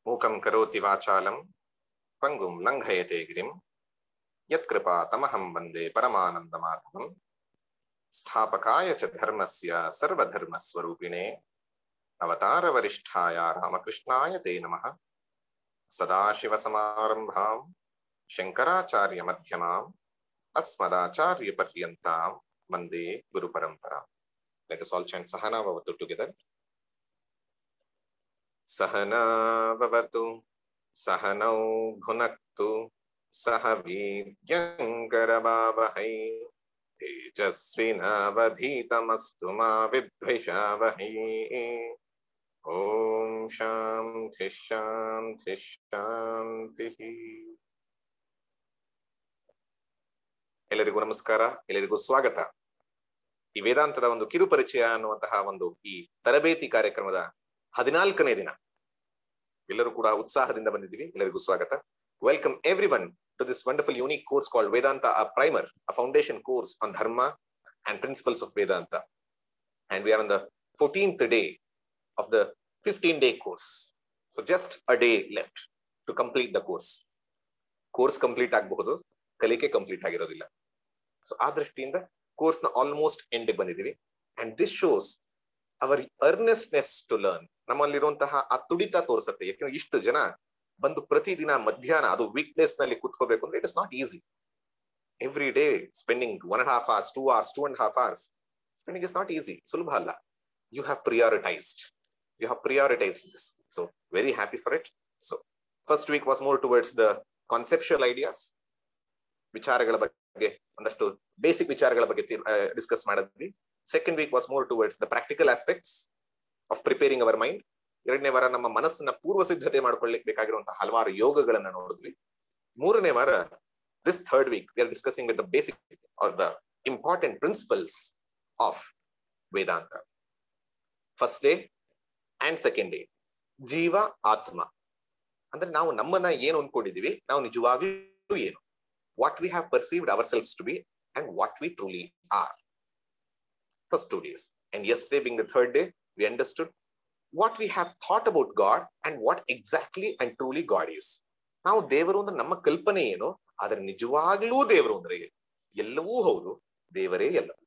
ಮೂಕಂ ಕರೋತಿ ವಾಚಾಲಂ ಪಂಗುಂ ಲಂಘಯತೆ ಗಿರಿಂ ಯತ್ಕೃಪಾ ತಮಹಂ ವಂದೇ ಪರಮಾನಂದ ಮಾಧವಂ ಸ್ಥಾಪಕಾಯ ಚ ಧರ್ಮಸ್ಯ ಸರ್ವಧರ್ಮ ಸ್ವರೂಪಿಣೆ ಅವತಾರ ವರಿಷ್ಠಾಯ ರಾಮಕೃಷ್ಣಾಯ ತೇ ನಮಃ. ಸದಾಶಿವ ಸಮಾರಂಭಾಂ ಶಂಕರಾಚಾರ್ಯ ಮಧ್ಯಮಾಂ ಅಸ್ಮದಾಚಾರ್ಯ ಪರ್ಯಂತಾಂ ವಂದೇ ಗುರು ಪರಂಪರಾ. Let us all chant Sahana Vavatu together. Sahana Vavatu Sahanau Bhunaktu Saha Viryankaravavahai Tejasvinavadhitamastu ma vidvishavahai. Om Shanti Shanti Shanti. ಎಲ್ಲರಿಗೂ ನಮಸ್ಕಾರ, ಎಲ್ಲರಿಗೂ ಸ್ವಾಗತ. ಈ ವೇದಾಂತದ ಒಂದು ಕಿರು ಪರಿಚಯ ಅನ್ನುವಂತಹ ಒಂದು ಈ ತರಬೇತಿ ಕಾರ್ಯಕ್ರಮದ 14ನೇ ದಿನ. ಎಲ್ಲರೂ ಕೂಡ ಉತ್ಸಾಹದಿಂದ ಬಂದಿದ್ದೀವಿ. ಎಲ್ಲರಿಗೂ ಸ್ವಾಗತ. Welcome every one to this wonderful unique course called Vedanta, a primer, a foundation course on dharma and principles of Vedanta. And we are on the 14th day of the 15-day course. So just a day left to complete the course. Course complete ಆಗಬಹುದು, ಕಲಿಕೆ complete ಆಗಿರೋದಿಲ್ಲ. So ಆ ದೃಷ್ಟಿಯಿಂದ course ನ almost end ಬಂದಿದ್ದೀವಿ. And this shows our earnestness to learn. ನಮ್ಮಲ್ಲಿರುವಂತಹ ಆ ತುಡಿತ ತೋರಿಸುತ್ತೆ. ಯಾಕಂದ್ರೆ ಇಷ್ಟು ಜನ ಬಂದು ಪ್ರತಿದಿನ ಮಧ್ಯಾಹ್ನ, ಅದು ವೀಕ್ ಡೇಸ್ ನಲ್ಲಿ ಕೂತ್ಕೋಬೇಕು ಅಂದ್ರೆ it is not easy. Every day spending 1.5 hours, 2 hours, 2.5 hours spending is not easy, ಸುಲಭ ಅಲ್ಲ. You have prioritised this. So very happy for it. So first week was more towards the conceptual ideas, ವಿಚಾರಗಳ ಬಗ್ಗೆ, ಒಂದಷ್ಟು basic ವಿಚಾರಗಳ ಬಗ್ಗೆ discuss ಮಾಡಿದ್ವಿ. Second week was more towards the practical aspects of preparing our mind. ಎರಡನೇ ವಾರ ನಮ್ಮ ಮನಸ್ಸನ್ನ ಪೂರ್ವ ಸಿದ್ಧತೆ ಮಾಡ್ಕೊಳ್ಳಿಕ್ಕೆ ಬೇಕಾಗಿರುವಂತಹ ಹಲವಾರು ಯೋಗಗಳನ್ನ ನೋಡಿದ್ವಿ. ಮೂರನೇ ವಾರ, this third weak, we are discussing with the basic are the important principles of Vedanta. First day and second day, ಜೀವ ಆತ್ಮ ಅಂದ್ರೆ ನಾವು ನಮ್ಮನ್ನ ಏನು ಅನ್ಕೊಂಡಿದೀವಿ, ನಾವು ನಿಜವಾಗ್ಲೂ ಏನು, what we have perceived ourselves to be and what we truly are. First 2 days. And yesterday being the third day, we understood what we have thought about God and what exactly and truly God is. ನಾವು ದೇವರು ಅಂದ್ರೆ ನಮ್ಮ ಕಲ್ಪನೆ ಏನು, ಆದ್ರೆ ನಿಜವಾಗ್ಲೂ ದೇವರು ಅಂದ್ರೆ ಎಲ್ಲವೂ ಹೌದು, ದೇವರೇ ಎಲ್ಲವೂ.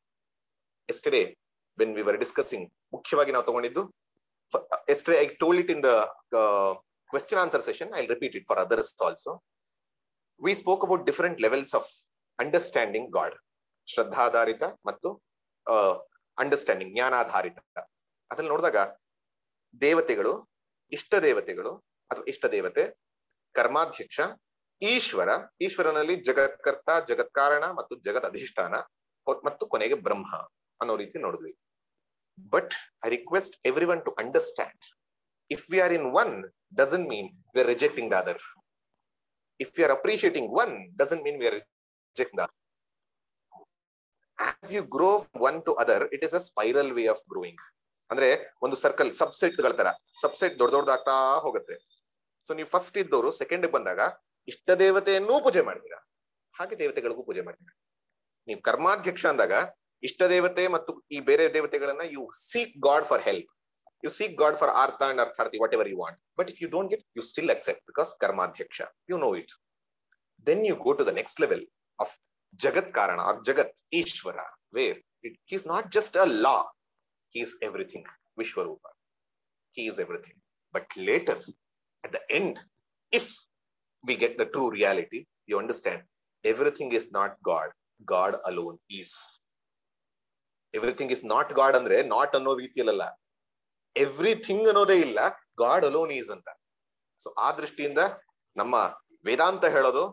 Yesterday when we were discussing, ಮುಖ್ಯವಾಗಿ ನಾವು ತಗೊಂಡಿದ್ದು, yesterday I told it in the question answer session, I'll repeat it for others also. We spoke about different levels of understanding God. ಶ್ರದ್ಧಾಧಾರಿತ ಮತ್ತು ಅಂಡರ್ಸ್ಟ್ಯಾಂಡಿಂಗ್, ಜ್ಞಾನಾಧಾರಿತ. ಅದ್ರಲ್ಲಿ ನೋಡಿದಾಗ ದೇವತೆಗಳು, ಇಷ್ಟ ದೇವತೆಗಳು ಅಥವಾ ಇಷ್ಟ ದೇವತೆ, ಕರ್ಮಾಧ್ಯಕ್ಷ, ಈಶ್ವರನಲ್ಲಿ ಜಗತ್ಕರ್ತ, ಜಗತ್ಕಾರಣ ಮತ್ತು ಜಗತ್ ಅಧಿಷ್ಠಾನ ಮತ್ತು ಕೊನೆಗೆ ಬ್ರಹ್ಮ ಅನ್ನೋ ರೀತಿ ನೋಡಿದ್ವಿ. But I request every one to understand, if we are in one doesn't mean we are rejecting the other. If we are appreciating one, doesn't mean we are rejecting the other. As you grow from one to other, it is a spiral way of growing. ಅಂದ್ರೆ ಒಂದು circle, subset ಗಳ ತರ, subset ದೊಡ್ಡದಾಗ್ತಾ ಹೋಗುತ್ತೆ. So ನೀವು first ಇದ್ದವರು second ಬಂದಾಗ ಇಷ್ಟ ದೇವತೆಯನ್ನೂ ಪೂಜೆ ಮಾಡ್ತೀರಾ, ಹಾಗೆ ದೇವತೆಗಳಿಗೂ ಪೂಜೆ ಮಾಡ್ತೀರಾ. ನೀವು ಕರ್ಮಾಧ್ಯಕ್ಷ ಅಂದಾಗ ಇಷ್ಟ ದೇವತೆ ಮತ್ತು ಈ ಬೇರೆ ದೇವತೆಗಳನ್ನ you seek God for help. You seek God for Artha and Artharthi, whatever you want. But if you don't get, you still accept because Karmadhyaksha, you know it. Then you go to the next level of Jagat Karana or Jagat Ishvara, where he is not just a law, he is everything. Vishwarupa, he is everything. But later, at the end, if we get the true reality, you understand everything is not God. God alone is. Everything is not God andre not anno ರೀತಿಯಲ್ಲ, everything ಅನ್ನೋದೇ ಇಲ್ಲ, God alone is ಅಂತ. So ಆ ದೃಷ್ಟಿಯಿಂದ ನಮ್ಮ ವೇದಾಂತ ಹೇಳೋದು,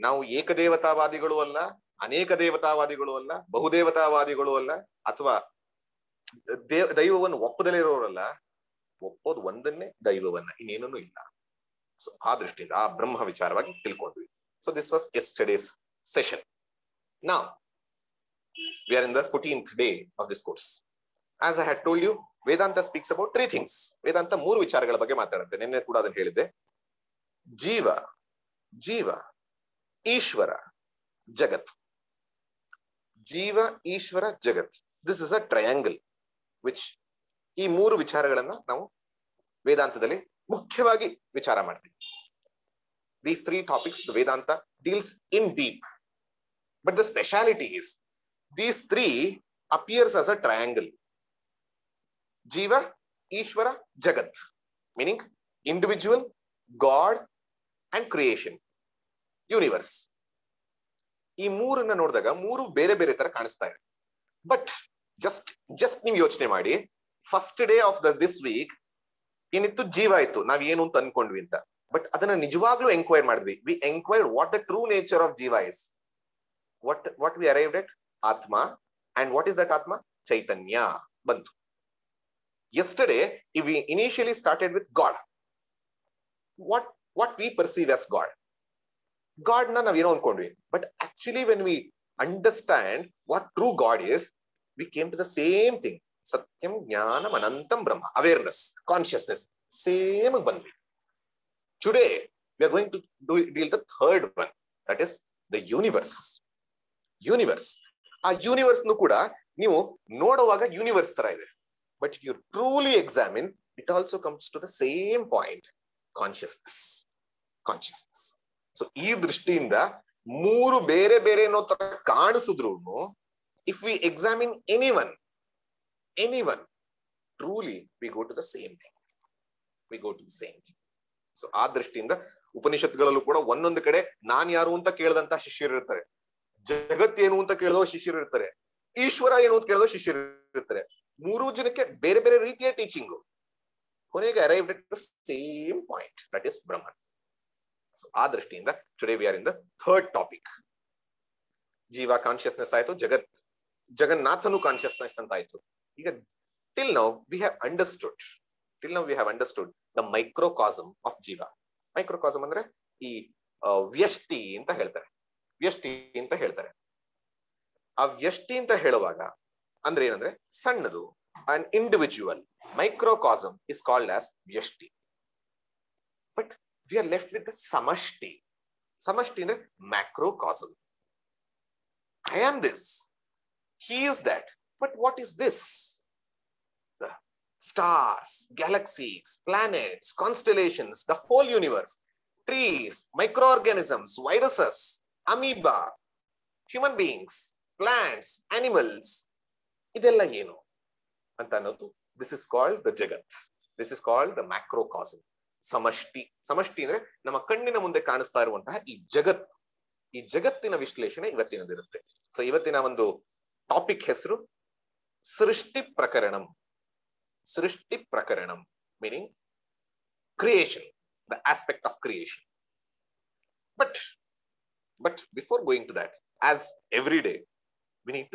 ನಾವು ಏಕದೇವತಾವಾದಿಗಳು ಅಲ್ಲ, ಅನೇಕ ದೇವತಾವಾದಿಗಳು ಅಲ್ಲ, ಬಹುದೇವತಾವಾದಿಗಳು ಅಲ್ಲ, ಅಥವಾ ದೈವವನ್ನು ಒಪ್ಪದಲ್ಲೇ ಇರೋರಲ್ಲ, ಒಪ್ಪೋದು ಒಂದನ್ನೇ ದೈವವನ್ನ, ಇನ್ನೇನೂ ಇಲ್ಲ. ಸೊ ಆ ದೃಷ್ಟಿಯಿಂದ ಆ ಬ್ರಹ್ಮ ವಿಚಾರವಾಗಿ ತಿಳ್ಕೊಂಡ್ವಿ. So this was yesterday's session. Now we are in the 14th day of this course. As I had told you, Vedanta speaks about 3 things. ವೇದಾಂತ 3 ವಿಚಾರಗಳ ಬಗ್ಗೆ ಮಾತಾಡುತ್ತೆ. ನಿನ್ನೆ ಕೂಡ ಅದನ್ನು ಹೇಳಿದ್ದೆ. ಜೀವ, ಈಶ್ವರ, ಜಗತ್. ಜೀವ, ಈಶ್ವರ, ಜಗತ್. This is a triangle which, ಈ 3 ವಿಚಾರಗಳನ್ನ ನಾವು ವೇದಾಂತದಲ್ಲಿ ಮುಖ್ಯವಾಗಿ ವಿಚಾರ ಮಾಡ್ತೀವಿ. These three topics the Vedanta deals in deep, but the speciality is these three appears as a triangle: Jiva, Ishvara, Jagat, meaning individual, God and creation, universe. ಈ ಮೂರನ್ನ ನೋಡಿದಾಗ ಮೂರು ಬೇರೆ ಬೇರೆ ತರ ಕಾಣಿಸ್ತಾ ಇದೆ. ಬಟ್ ಜಸ್ಟ್ ನೀವು ಯೋಚನೆ ಮಾಡಿ, first day of this week ಏನಿತ್ತು, ಜೀವ ಇತ್ತು, ನಾವ್ ಏನು ಅಂತ ಅನ್ಕೊಂಡ್ವಿ ಅಂತ. ಬಟ್ ಅದನ್ನ ನಿಜವಾಗ್ಲೂ ಎಂಕ್ವೈರ್ ಮಾಡಿದ್ವಿ. We enquired what the true nature of jiva is. What we arrived at atma. And what is that ಆತ್ಮ? ಚೈತನ್ಯ ಬಂತು. Yesterday, we initially started with God. What we perceive as God. God na nav eno ankodvi. But actually when we understand what true God is, we came to the same thing. Satyam, Jnanam, Anantam, Brahma. Awareness, consciousness. Same bandhi. Today, we are going to deal the third one. That is the universe. Universe. ಆ universe ನು ಕೂಡ ನೀವು ನೋಡುವಾಗ universe ತರ ಇದೆ. But if you truly examine, it also comes to the same point: consciousness. Consciousness. So, ಈ ದೃಷ್ಟಿಯಿಂದ ಮೂರು ಬೇರೆ ಬೇರೆ ಅನ್ನೋ ತರ ಕಾಣಿಸಿದ್ರು, if we examine anyone, truly we go to the same thing. We go to the same thing. So, ಆ ದೃಷ್ಟಿಯಿಂದ ಉಪನಿಷತ್ಗಳಲ್ಲೂ ಕೂಡ ಒಂದೊಂದು ಕಡೆ ನಾನ್ ಯಾರು ಅಂತ ಕೇಳಿದಂತ ಶಿಷ್ಯರು ಇರ್ತಾರೆ, ಜಗತ್ ಏನು ಅಂತ ಕೇಳಿದೋ ಶಿಷ್ಯರು ಇರ್ತಾರೆ, ಈಶ್ವರ ಏನು ಅಂತ ಕೇಳಿದೋ ಶಿಷ್ಯರು ಇರ್ತಾರೆ. ಮೂರು ಜನಕ್ಕೆ ಬೇರೆ ಬೇರೆ ರೀತಿಯ ಟೀಚಿಂಗು. ಕೊನೆಗೆ arrived at the same point, that is Brahman. So ಆ ದೃಷ್ಟಿಯಿಂದ today we are in the third topic. Jiva consciousness ಆಯ್ತು, ಜಗನ್ನಾಥನು ಕಾನ್ಶಿಯಸ್ನೆಸ್ ಅಂತ ಆಯ್ತು. ಈಗ till now we have understood the microcosm of jiva. Microcosm ಅಂದ್ರೆ ಈ ವ್ಯಷ್ಟಿ ಅಂತ ಹೇಳ್ತಾರೆ. ಆ ವ್ಯಷ್ಟಿ ಅಂತ ಹೇಳುವಾಗ ಅಂದ್ರೆ ಏನಂದ್ರೆ ಸಣ್ಣದು. An individual microcosm is called as vyashti. But we are left with the samashti. ಸಮಷ್ಟಿ ಅಂದ್ರೆ macrocosm. I am this, he is that. But what is this? The stars, galaxies, planets, constellations, the whole universe, trees, microorganisms, viruses, amoeba, human beings, plants, animals, ಇದೆಲ್ಲ ಏನು ಅಂತ ಅನ್ನೋದು, this is called the jagat. This is called the macrocosm. ಸಮಷ್ಟಿ. ಸಮಷ್ಟಿ ಅಂದ್ರೆ ನಮ್ಮ ಕಣ್ಣಿನ ಮುಂದೆ ಕಾಣಿಸ್ತಾ ಇರುವಂತಹ ಈ ಜಗತ್ತಿನ ವಿಶ್ಲೇಷಣೆ ಇವತ್ತಿನದಿರುತ್ತೆ. ಸೊ ಇವತ್ತಿನ ಒಂದು ಟಾಪಿಕ್ ಹೆಸರು ಸೃಷ್ಟಿ ಪ್ರಕರಣಂ. ಸೃಷ್ಟಿ ಪ್ರಕರಣಂ meaning creation, the aspect of creation. But before going to that, as every day, we need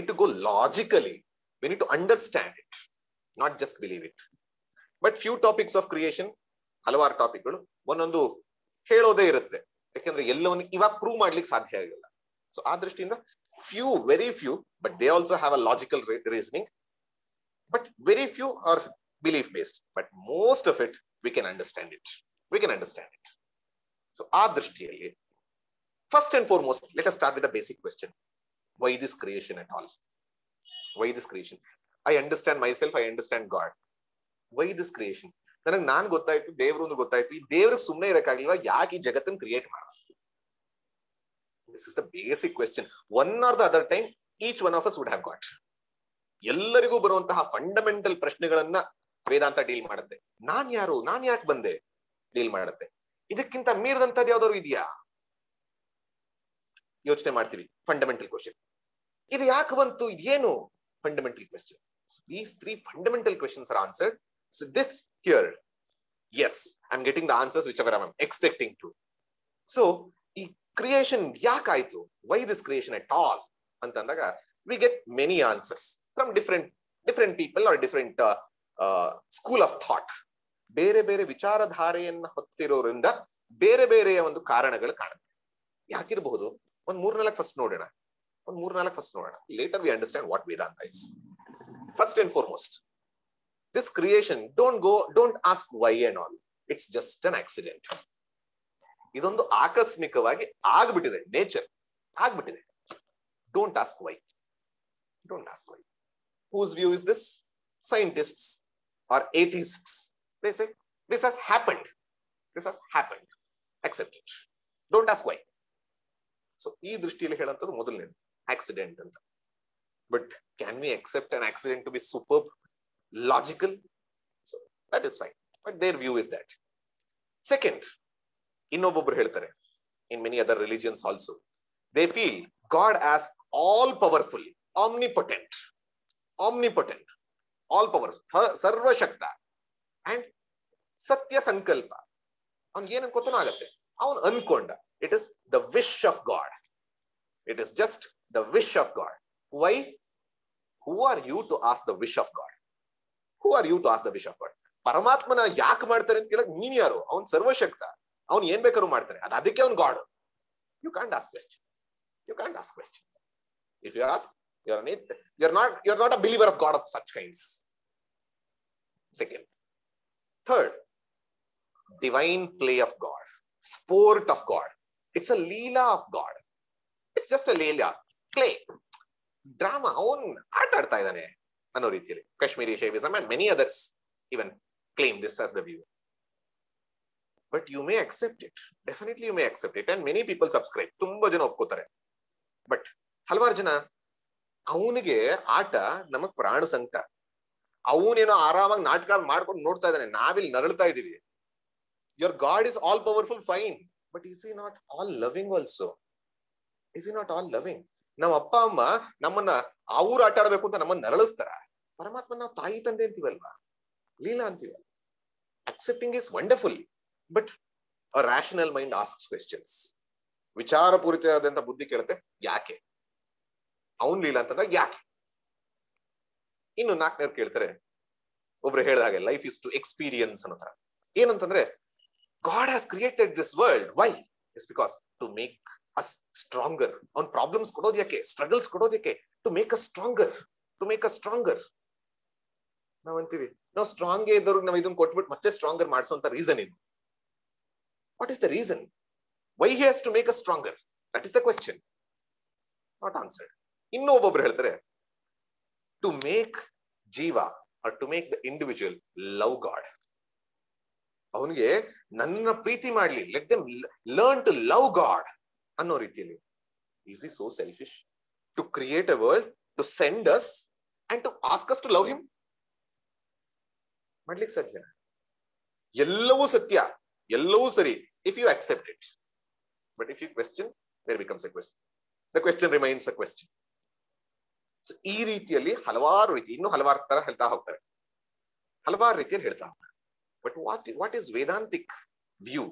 to go logically. We need to understand it, not just believe it. But few topics of creation, ಹಲವಾರು ಟಾಪಿಕ್ಗಳು ಒಂದೊಂದು ಹೇಳೋದೇ ಇರುತ್ತೆ. ಯಾಕಂದ್ರೆ ಎಲ್ಲವನ್ನು ಇವಾಗ prove ಮಾಡ್ಲಿಕ್ಕೆ ಸಾಧ್ಯ ಆಗಿಲ್ಲ. ಸೊ ಆ ದೃಷ್ಟಿಯಿಂದ very few, but they also have a logical reasoning. But very few are belief based. But most of it, we can understand it. So ಆ ದೃಷ್ಟಿಯಲ್ಲಿ first and foremost, let us start with the basic question. Why this creation at all? Why this creation? I understand myself, I understand God. Why this creation? ನನಗೆ ನಾನ್ ಗೊತ್ತಾಯ್ತು, ದೇವ್ರು ಅಂತ ಗೊತ್ತಾಯ್ತು. ಈ ದೇವ್ರಿಗೆ ಸುಮ್ಮನೆ ಇರಕ್ಕಾಗಿಲ್ವಾ? ಯಾಕೆ ಈ ಜಗತ್ತನ್ನು ಕ್ರಿಯೇಟ್ ಮಾಡ? This is the basic question. One or the other time, each one of us would have got. ಎಲ್ಲರಿಗೂ ಬರುವಂತಹ ಫಂಡಮೆಂಟಲ್ ಪ್ರಶ್ನೆಗಳನ್ನ ವೇದಾಂತ ಡೀಲ್ ಮಾಡುತ್ತೆ. ನಾನ್ ಯಾರು, ನಾನ್ ಯಾಕೆ ಬಂದೆ ಡೀಲ್ ಮಾಡುತ್ತೆ. ಇದಕ್ಕಿಂತ ಮೀರಿದಂತದ್ದು ಯಾವ್ದಾದ್ರು ಇದೆಯಾ? ಯೋಚನೆ ಮಾಡ್ತೀವಿ. ಫಂಡಮೆಂಟಲ್ ಕ್ವೆಶ್ಚನ್, ಇದು ಯಾಕೆ ಬಂತು, ಏನು fundamental question. These three fundamental questions are answered. So this here, yes, I'm getting the answers whichever I'm expecting to. So ಈ creation ಯಾಕಾಯ್ತು, why this creation at all ಅಂತಂದಾಗ we get many answers from different people or different school of thought. ಬೇರೆ ಬೇರೆ ವಿಚಾರಧಾರೆಯನ್ನ ಹೊತ್ತಿರೋದ್ರಿಂದ ಬೇರೆ ಬೇರೆಯ ಒಂದು ಕಾರಣಗಳು ಕಾಣುತ್ತೆ. ಯಾಕಿರಬಹುದು? ಒಂದ್ ಮೂರ್ನಾಲ್ಕು ಫಸ್ಟ್ ನೋಡೋಣ. Later we understand what Vedanta is. First and foremost, this creation, don't ask why and all. It's just an accident. ಇದೊಂದು ಆಕಸ್ಮಿಕವಾಗಿ ಆಗ್ಬಿಟ್ಟಿದೆ, ನೇಚರ್ ಆಗ್ಬಿಟ್ಟಿದೆ. Don't ask why. Whose view is this? Scientists or atheists. They say This has happened. This has happened. Accept it. Don't ask why. So ಈ ದೃಷ್ಟಿಯಲ್ಲಿ ಹೇಳಂತದ್ದು ಮೊದಲನೇದು accident ಅಂತ. But can we accept an accident to be super logical? So that is fine. But their view is that. Second, ಇನ್ನೊಬ್ಬೊಬ್ರು ಹೇಳ್ತಾರೆ, in many other religions also, they feel God as all powerful, omnipotent, omnipotent, all powerful, sarvashakta and satya sankalpa. ಅವ್ನಿಗೆ ಏನ್ ಅನ್ಕೋತಾನೋ ಆಗತ್ತೆ. ಅವನು ಅನ್ಕೊಂಡ, it is the wish of God. It is just the wish of God. Why? Who are you to ask the wish of God? Who are you to ask the wish of God? ಪರಮಾತ್ಮನ ಯಾಕೆ ಮಾಡ್ತಾರೆ ಅಂತ ಕೇಳಕ್ ನೀನ್ ಯಾರು? ಅವ್ನ್ ಸರ್ವಶಕ್ತ, ಅವ್ನ್ ಏನ್ ಬೇಕಾದ್ರೂ ಮಾಡ್ತಾರೆ, ಅದು ಅದಕ್ಕೆ ಅವ್ನ್ God. You can't ask question. You can't ask question. If you ask, you're not a believer of God of such kinds. Second. Third, divine play of God, sport of God. It's a leela of God. It's just a leela, play, drama. ಅವನ್ ಆಟ ಆಡ್ತಾ ಇದ್ದಾನೆ ಅನ್ನೋ ರೀತಿಯಲ್ಲಿ Kashmiri Shaivism and many others even claim this as the view. But you may accept it. Definitely you may accept it and many people subscribe. ತುಂಬಾ ಜನ ಒಪ್ಕೋತಾರೆ. But ಹಲವಾರು ಜನ ಅವನಿಗೆ ಆಟ ನಮಗ್ ಪ್ರಾಣ ಸಂಕಟ, ಅವನೇನೋ ಆರಾಮಾಗಿ ನಾಟಕ ಮಾಡ್ಕೊಂಡು ನೋಡ್ತಾ ಇದ್ದಾನೆ, ನಾವಿಲ್ಲಿ ನರಳ್ತಾ ಇದೀವಿ. Your God is all powerful, fine, but is he not all loving also? Is he not all loving? ನಮ್ಮ ಅಪ್ಪ ಅಮ್ಮ ನಮ್ಮನ್ನ ಅವ್ರು ಆಟ ಆಡ್ಬೇಕು ಅಂತ ನಮ್ಮನ್ನ ನರಳಿಸ್ತಾರ. ಪರಮಾತ್ಮ ನಾವು ತಾಯಿ ತಂದೆ ಅಂತೀವಲ್ವಾ, ಲೀಲಾ ಅಂತೀವಲ್ಲ. Accepting is wonderful, but a rational mind asks questions. ವಿಚಾರಪೂರಿತವಾದಂತ ಬುದ್ಧಿ ಕೇಳುತ್ತೆ, ಯಾಕೆ ಅವನ್ ಲೀಲಾ ಅಂತಂದ್ರೆ ಯಾಕೆ? ಇನ್ನು ನಾಲ್ಕನೇವ್ರು ಕೇಳ್ತಾರೆ, ಒಬ್ರು ಹೇಳಿದ ಹಾಗೆ ಲೈಫ್ ಇಸ್ ಟು ಎಕ್ಸ್ಪೀರಿಯನ್ಸ್ ಅನ್ನೋ ತರ. ಏನಂತಂದ್ರೆ, God has created this world. Why? It's because to make us stronger. ಅವ್ನ್ ಪ್ರಾಬ್ಲಮ್ಸ್ ಕೊಡೋದು ಯಾಕೆ, ಸ್ಟ್ರಗಲ್ಸ್ ಕೊಡೋದು ಯಾಕೆ? To make us stronger, to make us stronger. ನಾವ್ ಅಂತೀವಿ, ನಾವು ಸ್ಟ್ರಾಂಗ್ ಇದ್ದವ್ರಿಗೆ ನಾವು ಇದನ್ನ ಕೊಟ್ಬಿಟ್ಟು ಮತ್ತೆ ಸ್ಟ್ರಾಂಗರ್ ಮಾಡಿಸೋಂತ ರೀಸನ್ ಏನು? What is the reason? Why he has to make us stronger? That is the question, not answered. ಇನ್ನೂ ಒಬ್ಬೊಬ್ರು ಹೇಳ್ತಾರೆ, ಟು ಮೇಕ್ ಜೀವ or to make the individual love God. ಅವನಿಗೆ ನನ್ನ ಪ್ರೀತಿ ಮಾಡ್ಲಿ, let them learn to love God ಅನ್ನೋ ರೀತಿಯಲ್ಲಿ. Is he so selfish to create a world, to send us and to ask us to love him? ಮಾಡ್ಲಿಕ್ಕೆ ಸಾಧ್ಯ? ಎಲ್ಲವೂ ಸತ್ಯ, ಎಲ್ಲವೂ ಸರಿ, if you accept it. But if you question, there becomes a question. The question remains a question. ಈ ರೀತಿಯಲ್ಲಿ ಹಲವಾರು ರೀತಿ, ಇನ್ನು ಹಲವಾರು ತರ ಹೇಳ್ತಾ ಹೋಗ್ತಾರೆ, ಹಲವಾರು ರೀತಿಯಲ್ಲಿ ಹೇಳ್ತಾ ಹೋಗ್ತಾರೆ. But what is Vedantic view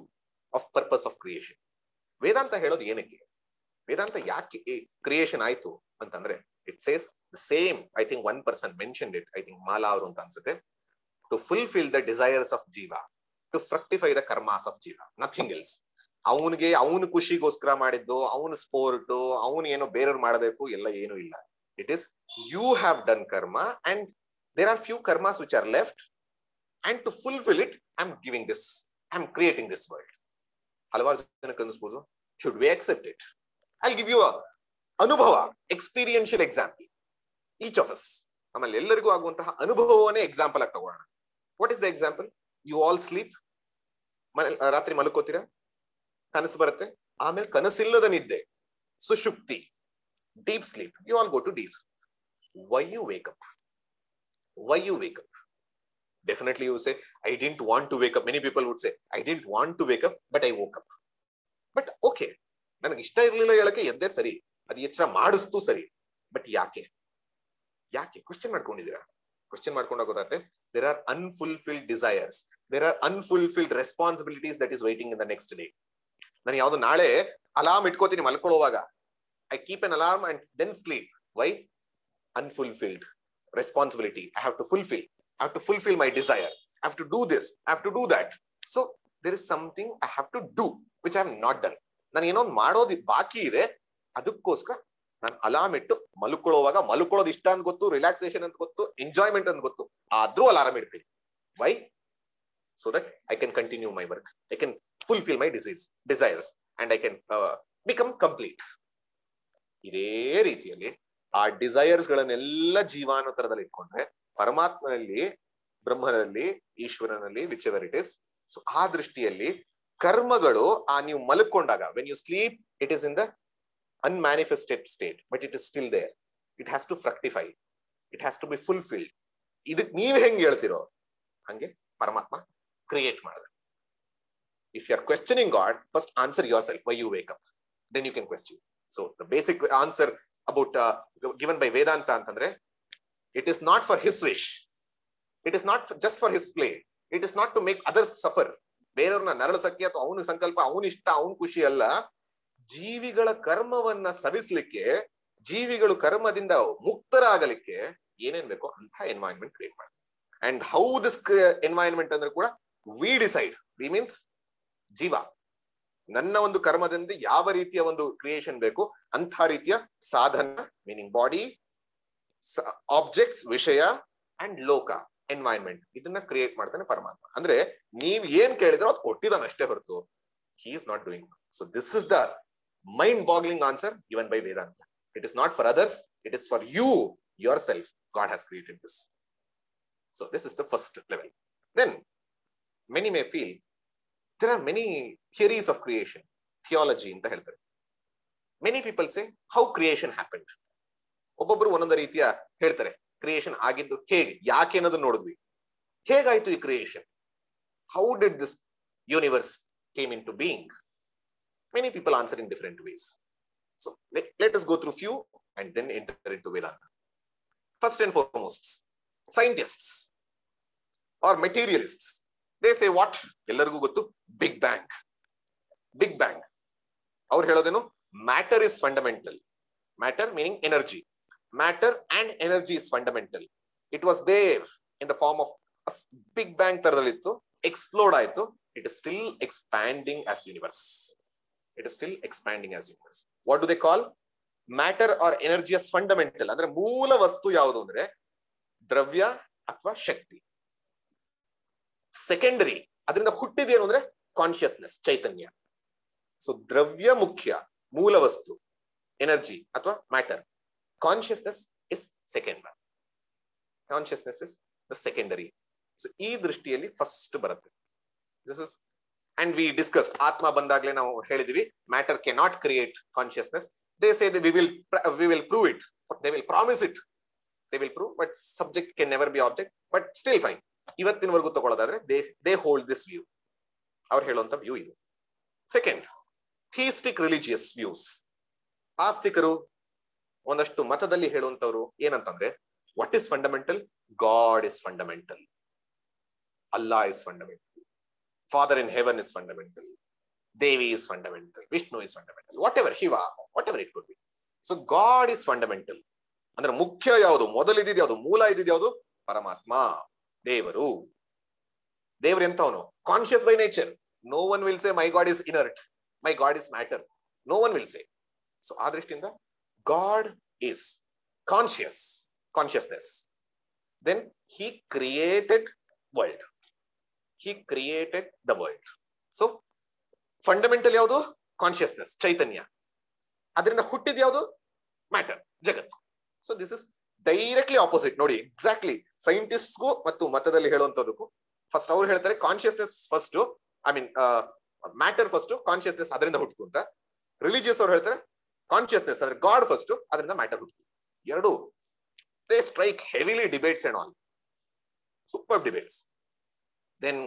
of purpose of creation? Vedanta ಹೇಳೋದು ಏನಕ್ಕೆ? ವೇದಾಂತ ಯಾಕೆ ಕ್ರಿಯೇಷನ್ ಆಯ್ತು ಅಂತಂದ್ರೆ, it says the same. I think one person mentioned it, I think Mala ಅವರು ಅಂತ ಅನ್ಸುತ್ತೆ. To fulfil the desires of jiva, to fructify the karmas of jiva, nothing else. ಅವನಿಗೆ ಅವನು ಖುಷಿಗೋಸ್ಕರ ಮಾಡಿದ್ದು, ಅವನು ಸ್ಪೋರ್ಟ್, ಅವನು ಏನೋ ಬೇರೆಯವ್ರು ಮಾಡಬೇಕು, ಎಲ್ಲ ಏನು ಇಲ್ಲ. It is you have done karma and there are few karmas which are left, and to fulfill it I'm giving this, I'm creating this world. ಹಲವಾರು ಜನಕ್ಕೆ ಅನಿಸ್ಬೋದು, should we accept it? I'll give you a ಅನುಭವ, experiential example, each of us. ಆಮೇಲೆ ಎಲ್ಲರಿಗೂ ಆಗುವಂತಹ ಅನುಭವವನ್ನೇ example ಆಗಿ ತಗೋಣ. What is the example? You all sleep, ರಾತ್ರಿ ಮಲ್ಕೋತೀರಾ, ಕನಸು ಬರುತ್ತೆ, ಆಮೇಲೆ ಕನಸಿಲ್ಲದ ನಿದ್ದೆ, ಸುಷುಪ್ತಿ, deep sleep. You all go to deep sleep. Why you wake up? Why you wake up? Definitely you say, I didn't want to wake up. Many people would say, I didn't want to wake up, but I woke up. But okay, ನನಗೆ ಇಷ್ಟ ಇರಲಿಲ್ಲ ಹೇಳಕ್ಕೆ ಎದ್ದೆ ಸರಿ, ಅದು ಎಚ್ಚರ ಮಾಡಿಸ್ತು ಸರಿ. But ಯಾಕೆ? ಯಾಕೆ ಕ್ವೆಶ್ಚನ್ ಮಾಡ್ಕೊಂಡಿದ್ದೀರಾ? ಕ್ವೆಶ್ಚನ್ ಮಾಡ್ಕೊಂಡಾಗ ಗೊತ್ತಾಗುತ್ತೆ, there are unfulfilled desires, there are unfulfilled responsibilities that is waiting in the next day. ನಾನು ಯಾವ್ದು ನಾಳೆ alarm ಇಟ್ಕೋತೀನಿ ಮಲ್ಕೊಳ್ಳುವಾಗ, I keep an alarm and then sleep. Why? Unfulfilled responsibility. I have to fulfill. I have to fulfill my desire. I have to do this. I have to do that. So there is something I have to do which I have not done. ನಾನು ಏನೋ ಮಾಡೋದು ಬಾಕಿ ಇದೆ, ಅದಕ್ಕೋಸ್ಕರ ನಾನು alarm ಇಟ್ಟು ಮಲ್ಕೊಳ್ಳುವಾಗ, ಮಲ್ಕೊಳ್ಳೋದು ಇಷ್ಟ ಅಂತ ಗೊತ್ತು, ರಿಲ್ಯಾಕ್ಸೇಷನ್ ಅಂತ ಗೊತ್ತು, ಎಂಜಾಯ್ಮೆಂಟ್ ಅಂತ ಗೊತ್ತು, ಆದ್ರೂ ಅಲಾರ್ಮ್ ಇಡ್ತೀನಿ. Why? So that I can continue my work. I can fulfill my desires and I can become complete. ಇದೇ ರೀತಿಯಲ್ಲಿ ಆ ಡಿಸೈರ್ಸ್ ಗಳನ್ನೆಲ್ಲ ಜೀವಾನುತರದಲ್ಲಿ ಇಟ್ಕೊಂಡ್ರೆ, ಪರಮಾತ್ಮನಲ್ಲಿ, ಬ್ರಹ್ಮನಲ್ಲಿ, ಈಶ್ವರನಲ್ಲಿ, whichever it is, so ಆ ದೃಷ್ಟಿಯಲ್ಲಿ ಕರ್ಮಗಳು ನೀವು ಮಲ್ಕೊಂಡಾಗ, when you sleep, it is in the unmanifested state, but it is still there. It has to fructify, it has to be fulfilled. ಇದಕ್ ನೀವ್ ಹೆಂಗ್ ಹೇಳ್ತಿರೋ ಹಂಗೆ ಪರಮಾತ್ಮ ಕ್ರಿಯೇಟ್ ಮಾಡಿದ. If you are questioning God, first answer yourself why you wake up. Then you can question. So the basic answer about given by Vedanta antandre, it is not for his wish. It is not just for his play. It is not to make others suffer. ಬೇರೆಯವ್ರನ್ನ ನರಳಸಕ್ಕೆ ಅಥವಾ ಅವನ ಸಂಕಲ್ಪ, ಅವನ ಇಷ್ಟ, ಅವನ ಖುಷಿ ಅಲ್ಲ. ಜೀವಿಗಳ ಕರ್ಮವನ್ನ ಸವಿಸ್ಲಿಕ್ಕೆ, ಜೀವಿಗಳು ಕರ್ಮದಿಂದ ಮುಕ್ತರಾಗಲಿಕ್ಕೆ ಏನೇನ್ ಬೇಕೋ ಅಂತ ಎನ್ವೈರನ್ಮೆಂಟ್ ಕ್ರಿಯೇಟ್ ಮಾಡಿ. ಅಂಡ್ ಹೌ ದಿಸ್ ಎನ್ವೈರನ್ಮೆಂಟ್ ಅಂದ್ರೆ ಕೂಡ ವಿ ಡಿಸೈಡ್. ವಿ ಮೀನ್ಸ್ ಜೀವ ನನ್ನ ಒಂದು ಕರ್ಮದಿಂದ ಯಾವ ರೀತಿಯ ಒಂದು ಕ್ರಿಯೇಷನ್ ಬೇಕು ಅಂಥ ರೀತಿಯ ಸಾಧನ, ಮೀನಿಂಗ್ ಬಾಡಿ, ಆಬ್ಜೆಕ್ಟ್ಸ್, ವಿಷಯ ಅಂಡ್ ಲೋಕ, ಎನ್ವೈರನ್ಮೆಂಟ್, ಇದನ್ನ ಕ್ರಿಯೇಟ್ ಮಾಡ್ತಾನೆ ಪರಮಾತ್ಮ. ಅಂದ್ರೆ ನೀವ್ ಏನ್ ಕೇಳಿದ್ರೋ ಅದು ಕೊಟ್ಟಿದ್ದಾನಷ್ಟೇ ಹೊರತು he is not doing. So this is the mind boggling answer given by Vedanta. It is not for others, it is for you yourself. God has created this. So this is the first level. Then many may feel there are many theories of creation, theology ಅಂತ ಹೇಳ್ತಾರೆ. Many people say how creation happened. ಒಬ್ಬೊಬ್ರು ಒಂದೊಂದು ರೀತಿಯ ಹೇಳ್ತಾರೆ. Creation ಆಗಿದ್ದು ಹೇಗೆ, ಯಾಕೆ ಅನ್ನೋದನ್ನ ನೋಡಿದ್ವಿ. ಹೇಗಾಯ್ತು ಈ creation? How did this universe came into being? Many people answer in different ways. So let us go through few and then enter into Vedanta. First and foremost, scientists or materialists, they say what? ಎಲ್ಲರಿಗೂ ಗೊತ್ತು, big bang. Big bang ಅವ್ರು ಹೇಳೋದೇನು? Matter is fundamental. Matter meaning energy. Matter and energy is fundamental. It was there in the form of big bang ತರದಲ್ಲಿತ್ತು, explode ಆಯ್ತು. It is still expanding as universe. It is still expanding as universe. What do they call? Matter or energy as fundamental. ಅಂದ್ರೆ ಮೂಲ ವಸ್ತು ಯಾವುದು ಅಂದ್ರೆ ದ್ರವ್ಯ ಅಥವಾ ಶಕ್ತಿ. Secondary, ಅದರಿಂದ ಹುಟ್ಟಿದೇನು ಅಂದ್ರೆ ಕಾನ್ಶಿಯಸ್ನೆಸ್, ಚೈತನ್ಯ. ಸೊ ದ್ರವ್ಯ ಮುಖ್ಯ, ಮೂಲ ವಸ್ತು ಎನರ್ಜಿ ಅಥವಾ matter. Consciousness is second. Consciousness is the secondary. So ಈ ದೃಷ್ಟಿಯಲ್ಲಿ ಫಸ್ಟ್ ಬರುತ್ತೆ. This is, and we discussed atma bandagle ನಾವು ಹೇಳಿದ್ವಿ matter cannot create consciousness. They say that we will prove it, they will promise it, they will prove, but subject can never be object. But still fine, ಇವತ್ತಿನವರೆಗೂ ತಗೊಳ್ಳೋದಾದ್ರೆ they hold this view. ಅವ್ರು ಹೇಳುವಂತ view ಇದು. Second, theistic religious views. ಆಸ್ತಿಕರು ಒಂದಷ್ಟು ಮತದಲ್ಲಿ ಹೇಳುವಂತವ್ರು ಏನಂತಂದ್ರೆ, what is fundamental? God is fundamental. Allah is fundamental. Father in heaven is fundamental. Devi is fundamental. Vishnu is fundamental. Whatever, Shiva, whatever it could be. So God is fundamental. ಅಂದ್ರೆ ಮುಖ್ಯ ಯಾವುದು, ಮೊದಲಿದ್ದು ಯಾವುದು, ಮೂಲ ಇದ್ದಿದ್ದು ಯಾವುದು? ಪರಮಾತ್ಮ, ದೇವರು. ದೇವರು ಎಂತವನು? Conscious by nature. No one will say my God is inert, my God is matter. No one will say. So ಆ ದೃಷ್ಟಿಯಿಂದ God is consciousness. Then he created world. He created the world. So fundamental ಯಾವುದು? Consciousness, ಚೈತನ್ಯ. ಅದರಿಂದ ಹುಟ್ಟಿದ ಯಾವುದು? Matter, Jagat. So this is directly opposite. ನೋಡಿ, exactly ಸೈಂಟಿಸ್ಟ್ಗೂ ಮತ್ತು ಮತದಲ್ಲಿ ಹೇಳುವಂತದಕ್ಕೂ first ಅವ್ರು ಹೇಳ್ತಾರೆ consciousness first, I mean matter first, consciousness ಅದರಿಂದ ಹುಟ್ಟಿತು ಅಂತ. ರಿಲಿಜಿಯಸ್ ಅವ್ರು ಹೇಳ್ತಾರೆ ಕಾನ್ಶಿಯಸ್ನೆಸ್ ಅಂದ್ರೆ ಗಾಡ್ ಫಸ್ಟ್, ಅದರಿಂದ ಮ್ಯಾಟರ್ ಹುಟ್ಟಿತು. ಎರಡು they strike heavily debates and all, super debates. Then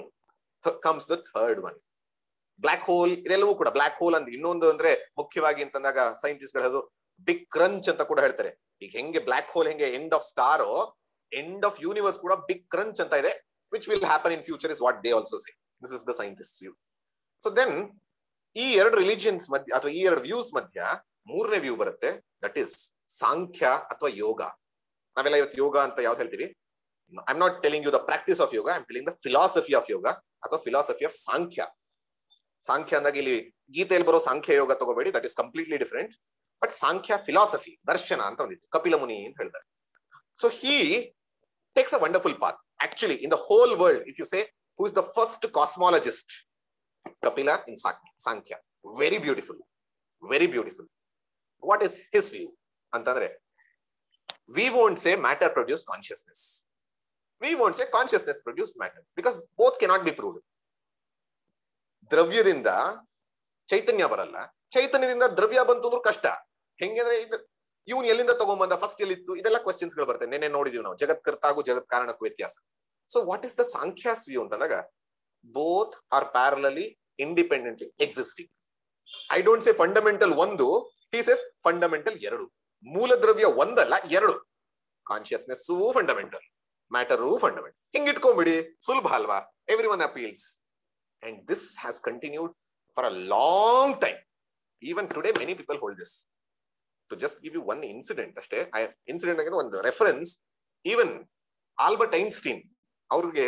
comes the third one, black hole. ಇದೆಲ್ಲವೂ ಕೂಡ ಬ್ಲಾಕ್ ಹೋಲ್ ಅಂತ. ಇನ್ನೊಂದು ಅಂದ್ರೆ ಮುಖ್ಯವಾಗಿ ಅಂತಂದಾಗ ಸೈಂಟಿಸ್ಟ್ ಗಳು ಬಿಗ್ ಕ್ರಂಚ್ ಅಂತ ಕೂಡ ಹೇಳ್ತಾರೆ. ಈಗ ಹೆಂಗೆ ಬ್ಲಾಕ್ ಹೋಲ್ ಹೆಂಗೆ end off star, end of universe ಕೂಡ ಬಿಗ್ ಕ್ರಂಚ್ ಅಂತ ಇದೆ, which will happen in future is what they also say. This is the scientist's view. So then ಈ ಎರಡು ರಿಲಿಜಿಯನ್ಸ್ ಮಧ್ಯ ಅಥವಾ ಈ ಎರಡು ವ್ಯೂಸ್ ಮಧ್ಯ ಮೂರನೇ ವ್ಯೂ ಬರುತ್ತೆ, ದಟ್ ಇಸ್ ಸಾಂಖ್ಯ ಅಥವಾ ಯೋಗ. ನಾವೆಲ್ಲ ಇವತ್ತು ಯೋಗ ಅಂತ ಯಾವ್ದು ಹೇಳ್ತೀವಿ? I'm not telling you the practice of yoga, I'm telling the philosophy of yoga ಅಥವಾ philosophy of ಸಾಂಖ್ಯ. ಸಾಂಖ್ಯ ಅಂದಾಗ ಇಲ್ಲಿ ಗೀತೆಯಲ್ಲಿ ಬರೋ ಸಾಂಖ್ಯ ಯೋಗ ತಗೋಬೇಡಿ, that is completely different. But Sankhya philosophy, ದರ್ಶನ ಅಂತ ಒಂದಿತ್ತು, ಕಪಿಲ ಮುನಿ ಅಂತ ಹೇಳ್ತಾರೆ. So he takes a wonderful path. Actually, in the whole world, if you say who is the first cosmologist, Kapila in Sankhya. Very beautiful, very beautiful. What is his view? Antandre, we won't say matter produced consciousness. We won't say consciousness produced matter, because both cannot be proved. ದ್ರವ್ಯದಿಂದ ಚೈತನ್ಯ ಬರಲ್ಲ, ಚೈತನ್ಯದಿಂದ ದ್ರವ್ಯ ಬಂತು ಅಂದ್ರೂ ಕಷ್ಟ. ಹೆಂಗಂದ್ರೆ ಇವನ್ ಎಲ್ಲಿಂದ ತಗೊಂಬಂದ, first ಎಲ್ಲಿತ್ತು, ಇದೆಲ್ಲ questions ಗಳು ಬರ್ತವೆ. ನೆನ್ನೆ ನೋಡಿದೀವಿ ನಾವು ಜಗತ್ಕರ್ತ ಹಾಗೂ ಜಗತ್ ಕಾರಣಕ್ಕೂ ವ್ಯತ್ಯಾಸ. So what is the Sankhya's view ಅಂತಂದಾಗ both are parallelly independently existing. I don't say fundamental ಒಂದು, ಹಿ ಸೇಸ್ ಫಂಡಮೆಂಟಲ್ ಎರಡು. ಮೂಲ ದ್ರವ್ಯ ಒಂದಲ್ಲ, ಎರಡು. Consciousness fundamental, matter fundamental. ಹಿಂಗಿಟ್ಕೊಂಡ್ಬಿಡಿ, ಸುಲಭ ಅಲ್ವಾ? Everyone appeals. And this has continued for a long time. Even today many people hold this. To just give you one incident ಅಷ್ಟೇ, ಇನ್ಸಿಡೆಂಟ್ ಆಗಿದ್ರೆ ಒಂದು ರೆಫರೆನ್ಸ್. ಈವನ್ ಆಲ್ಬರ್ಟ್ ಐನ್ಸ್ಟೀನ್ ಅವ್ರಿಗೆ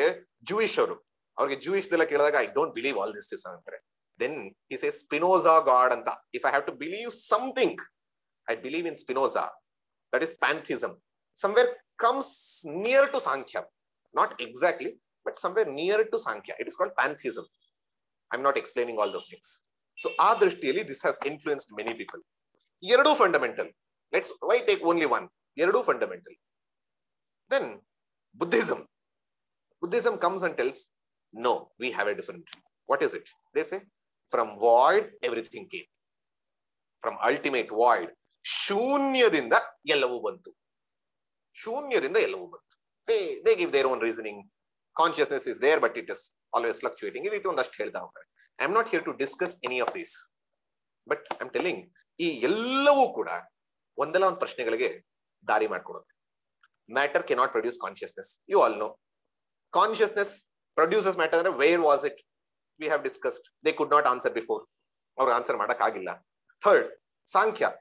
Jewish ಅವರು, ಅವ್ರಿಗೆ Jewish ಎಲ್ಲ ಕೇಳಿದಾಗ I don't believe all this ಅಂತಾರೆ. Then he says Spinoza God ಅಂತ. If I have to believe something, I believe in Spinoza. That is pantheism. Somewhere comes near to Sankhya. Not exactly, but somewhere near to Sankhya. It is called pantheism. I'm not explaining all those things. So, Adrishtiyali, this has influenced many people. Yeradu fundamental. Why take only one? Yeradu fundamental. Then, Buddhism. Buddhism comes and tells, no, we have a different. What is it? They say, from void, everything came. From ultimate void. ಶೂನ್ಯದಿಂದ ಎಲ್ಲವೂ ಬಂತು. ಶೂನ್ಯದಿಂದ ಎಲ್ಲವೂ ಬಂತು. They give their own reasoning. Consciousness is there, but it is always fluctuating. ಇದು ಒಂದಷ್ಟು ಹೇಳ್ತಾ ಹೋಗ್ತಾರೆ. I am not here to discuss any of these. But I am telling, ಈ ಎಲ್ಲವೂ ಕೂಡ ಒಂದಲ್ಲ ಒಂದು ಪ್ರಶ್ನೆಗಳಿಗೆ ದಾರಿ ಮಾಡ್ಕೊಡುತ್ತೆ. Matter cannot produce consciousness. You all know. Consciousness produces matter. Where was it? We have discussed. They could not answer before. ಅವ್ರು answer ಮಾಡಕ್ ಆಗಿಲ್ಲ. Third, Sankhya.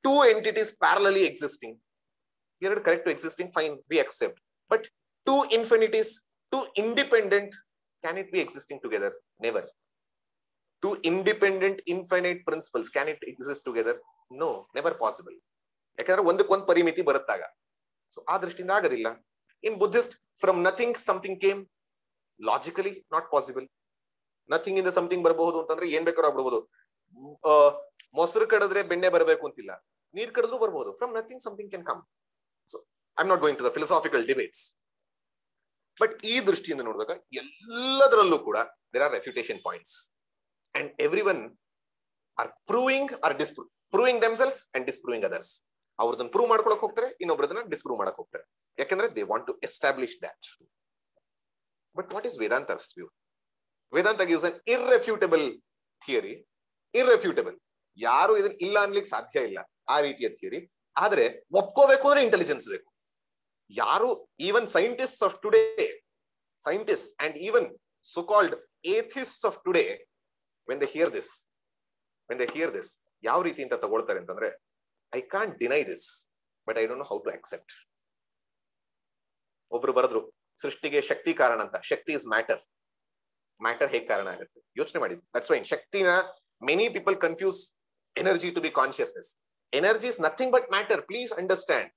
Two entities parallelly existing. Here correct to existing, fine, we accept. But two infinities, two independent, can it be existing together? Never. Two independent infinite principles, can it exist together? No, never possible. ಯಾಕಂದ್ರೆ ಒಂದಕ್ಕೊಂದು ಪರಿಮಿತಿ ಬರುತ್ತಾಗ. So ಆ ದೃಷ್ಟಿಯಿಂದ ಆಗೋದಿಲ್ಲ. In Buddhist, from nothing something came. Logically not possible. Nothing ಇಂದ something ಬರಬಹುದು ಅಂತಂದ್ರೆ ಏನ್ ಬೇಕಾದ್ರೂ ಆಗ್ಬಿಡಬಹುದು. ಮೊಸರು ಕಡಿದ್ರೆ ಬೆಣ್ಣೆ ಬರಬೇಕು ಅಂತಿಲ್ಲ, ನೀರ್ ಕಡಿದ್ರೂ ಬರ್ಬೋದು. From nothing something can come. So I am not going to the philosophical debates. But ಈ ದೃಷ್ಟಿಯಿಂದ ನೋಡಿದಾಗ ಎಲ್ಲದರಲ್ಲೂ ಕೂಡ there are refutation points and everyone are proving or disproving themselves and disproving others. ಅವ್ರದನ್ನ ಪ್ರೂವ್ ಮಾಡ್ಕೊಳಕ್ ಹೋಗ್ತಾರೆ, ಇನ್ನೊಬ್ರದನ್ನ disprove ಮಾಡಕ್ ಹೋಗ್ತಾರೆ. ಯಾಕಂದ್ರೆ they want to establish that. But what is ವೇದಾಂತ's view? Vedanta gives an irrefutable theory. Irrefutable. ಯಾರು ಇದನ್ನ ಇಲ್ಲ ಅನ್ಲಿಕ್ಕೆ ಸಾಧ್ಯ ಇಲ್ಲ, ಆ ರೀತಿಯ ಥಿಯರಿ. ಆದ್ರೆ ಒಪ್ಕೋಬೇಕು ಅಂದ್ರೆ ಇಂಟೆಲಿಜೆನ್ಸ್ ಬೇಕು. ಯಾರು even scientist of today, scientist and even so called atheists of today, when they hear this ಯಾವ ರೀತಿ ಅಂತ ತಗೊಳ್ತಾರೆ ಅಂತಂದ್ರೆ, I can't deny this but I don't know how to accept. ಒಬ್ರು ಬರೆದ್ರು, ಸೃಷ್ಟಿಗೆ ಶಕ್ತಿ ಕಾರಣ ಅಂತ. ಶಕ್ತಿ ಇಸ್ ಮ್ಯಾಟರ್. ಮ್ಯಾಟರ್ ಹೇಗೆ ಕಾರಣ ಆಗುತ್ತೆ ಯೋಚನೆ ಮಾಡಿದ್ವಿ. ದಟ್ಸ್ ವೈ ಶಕ್ತಿನ many people confuse energy to be consciousness. Energy is nothing but matter. Please understand.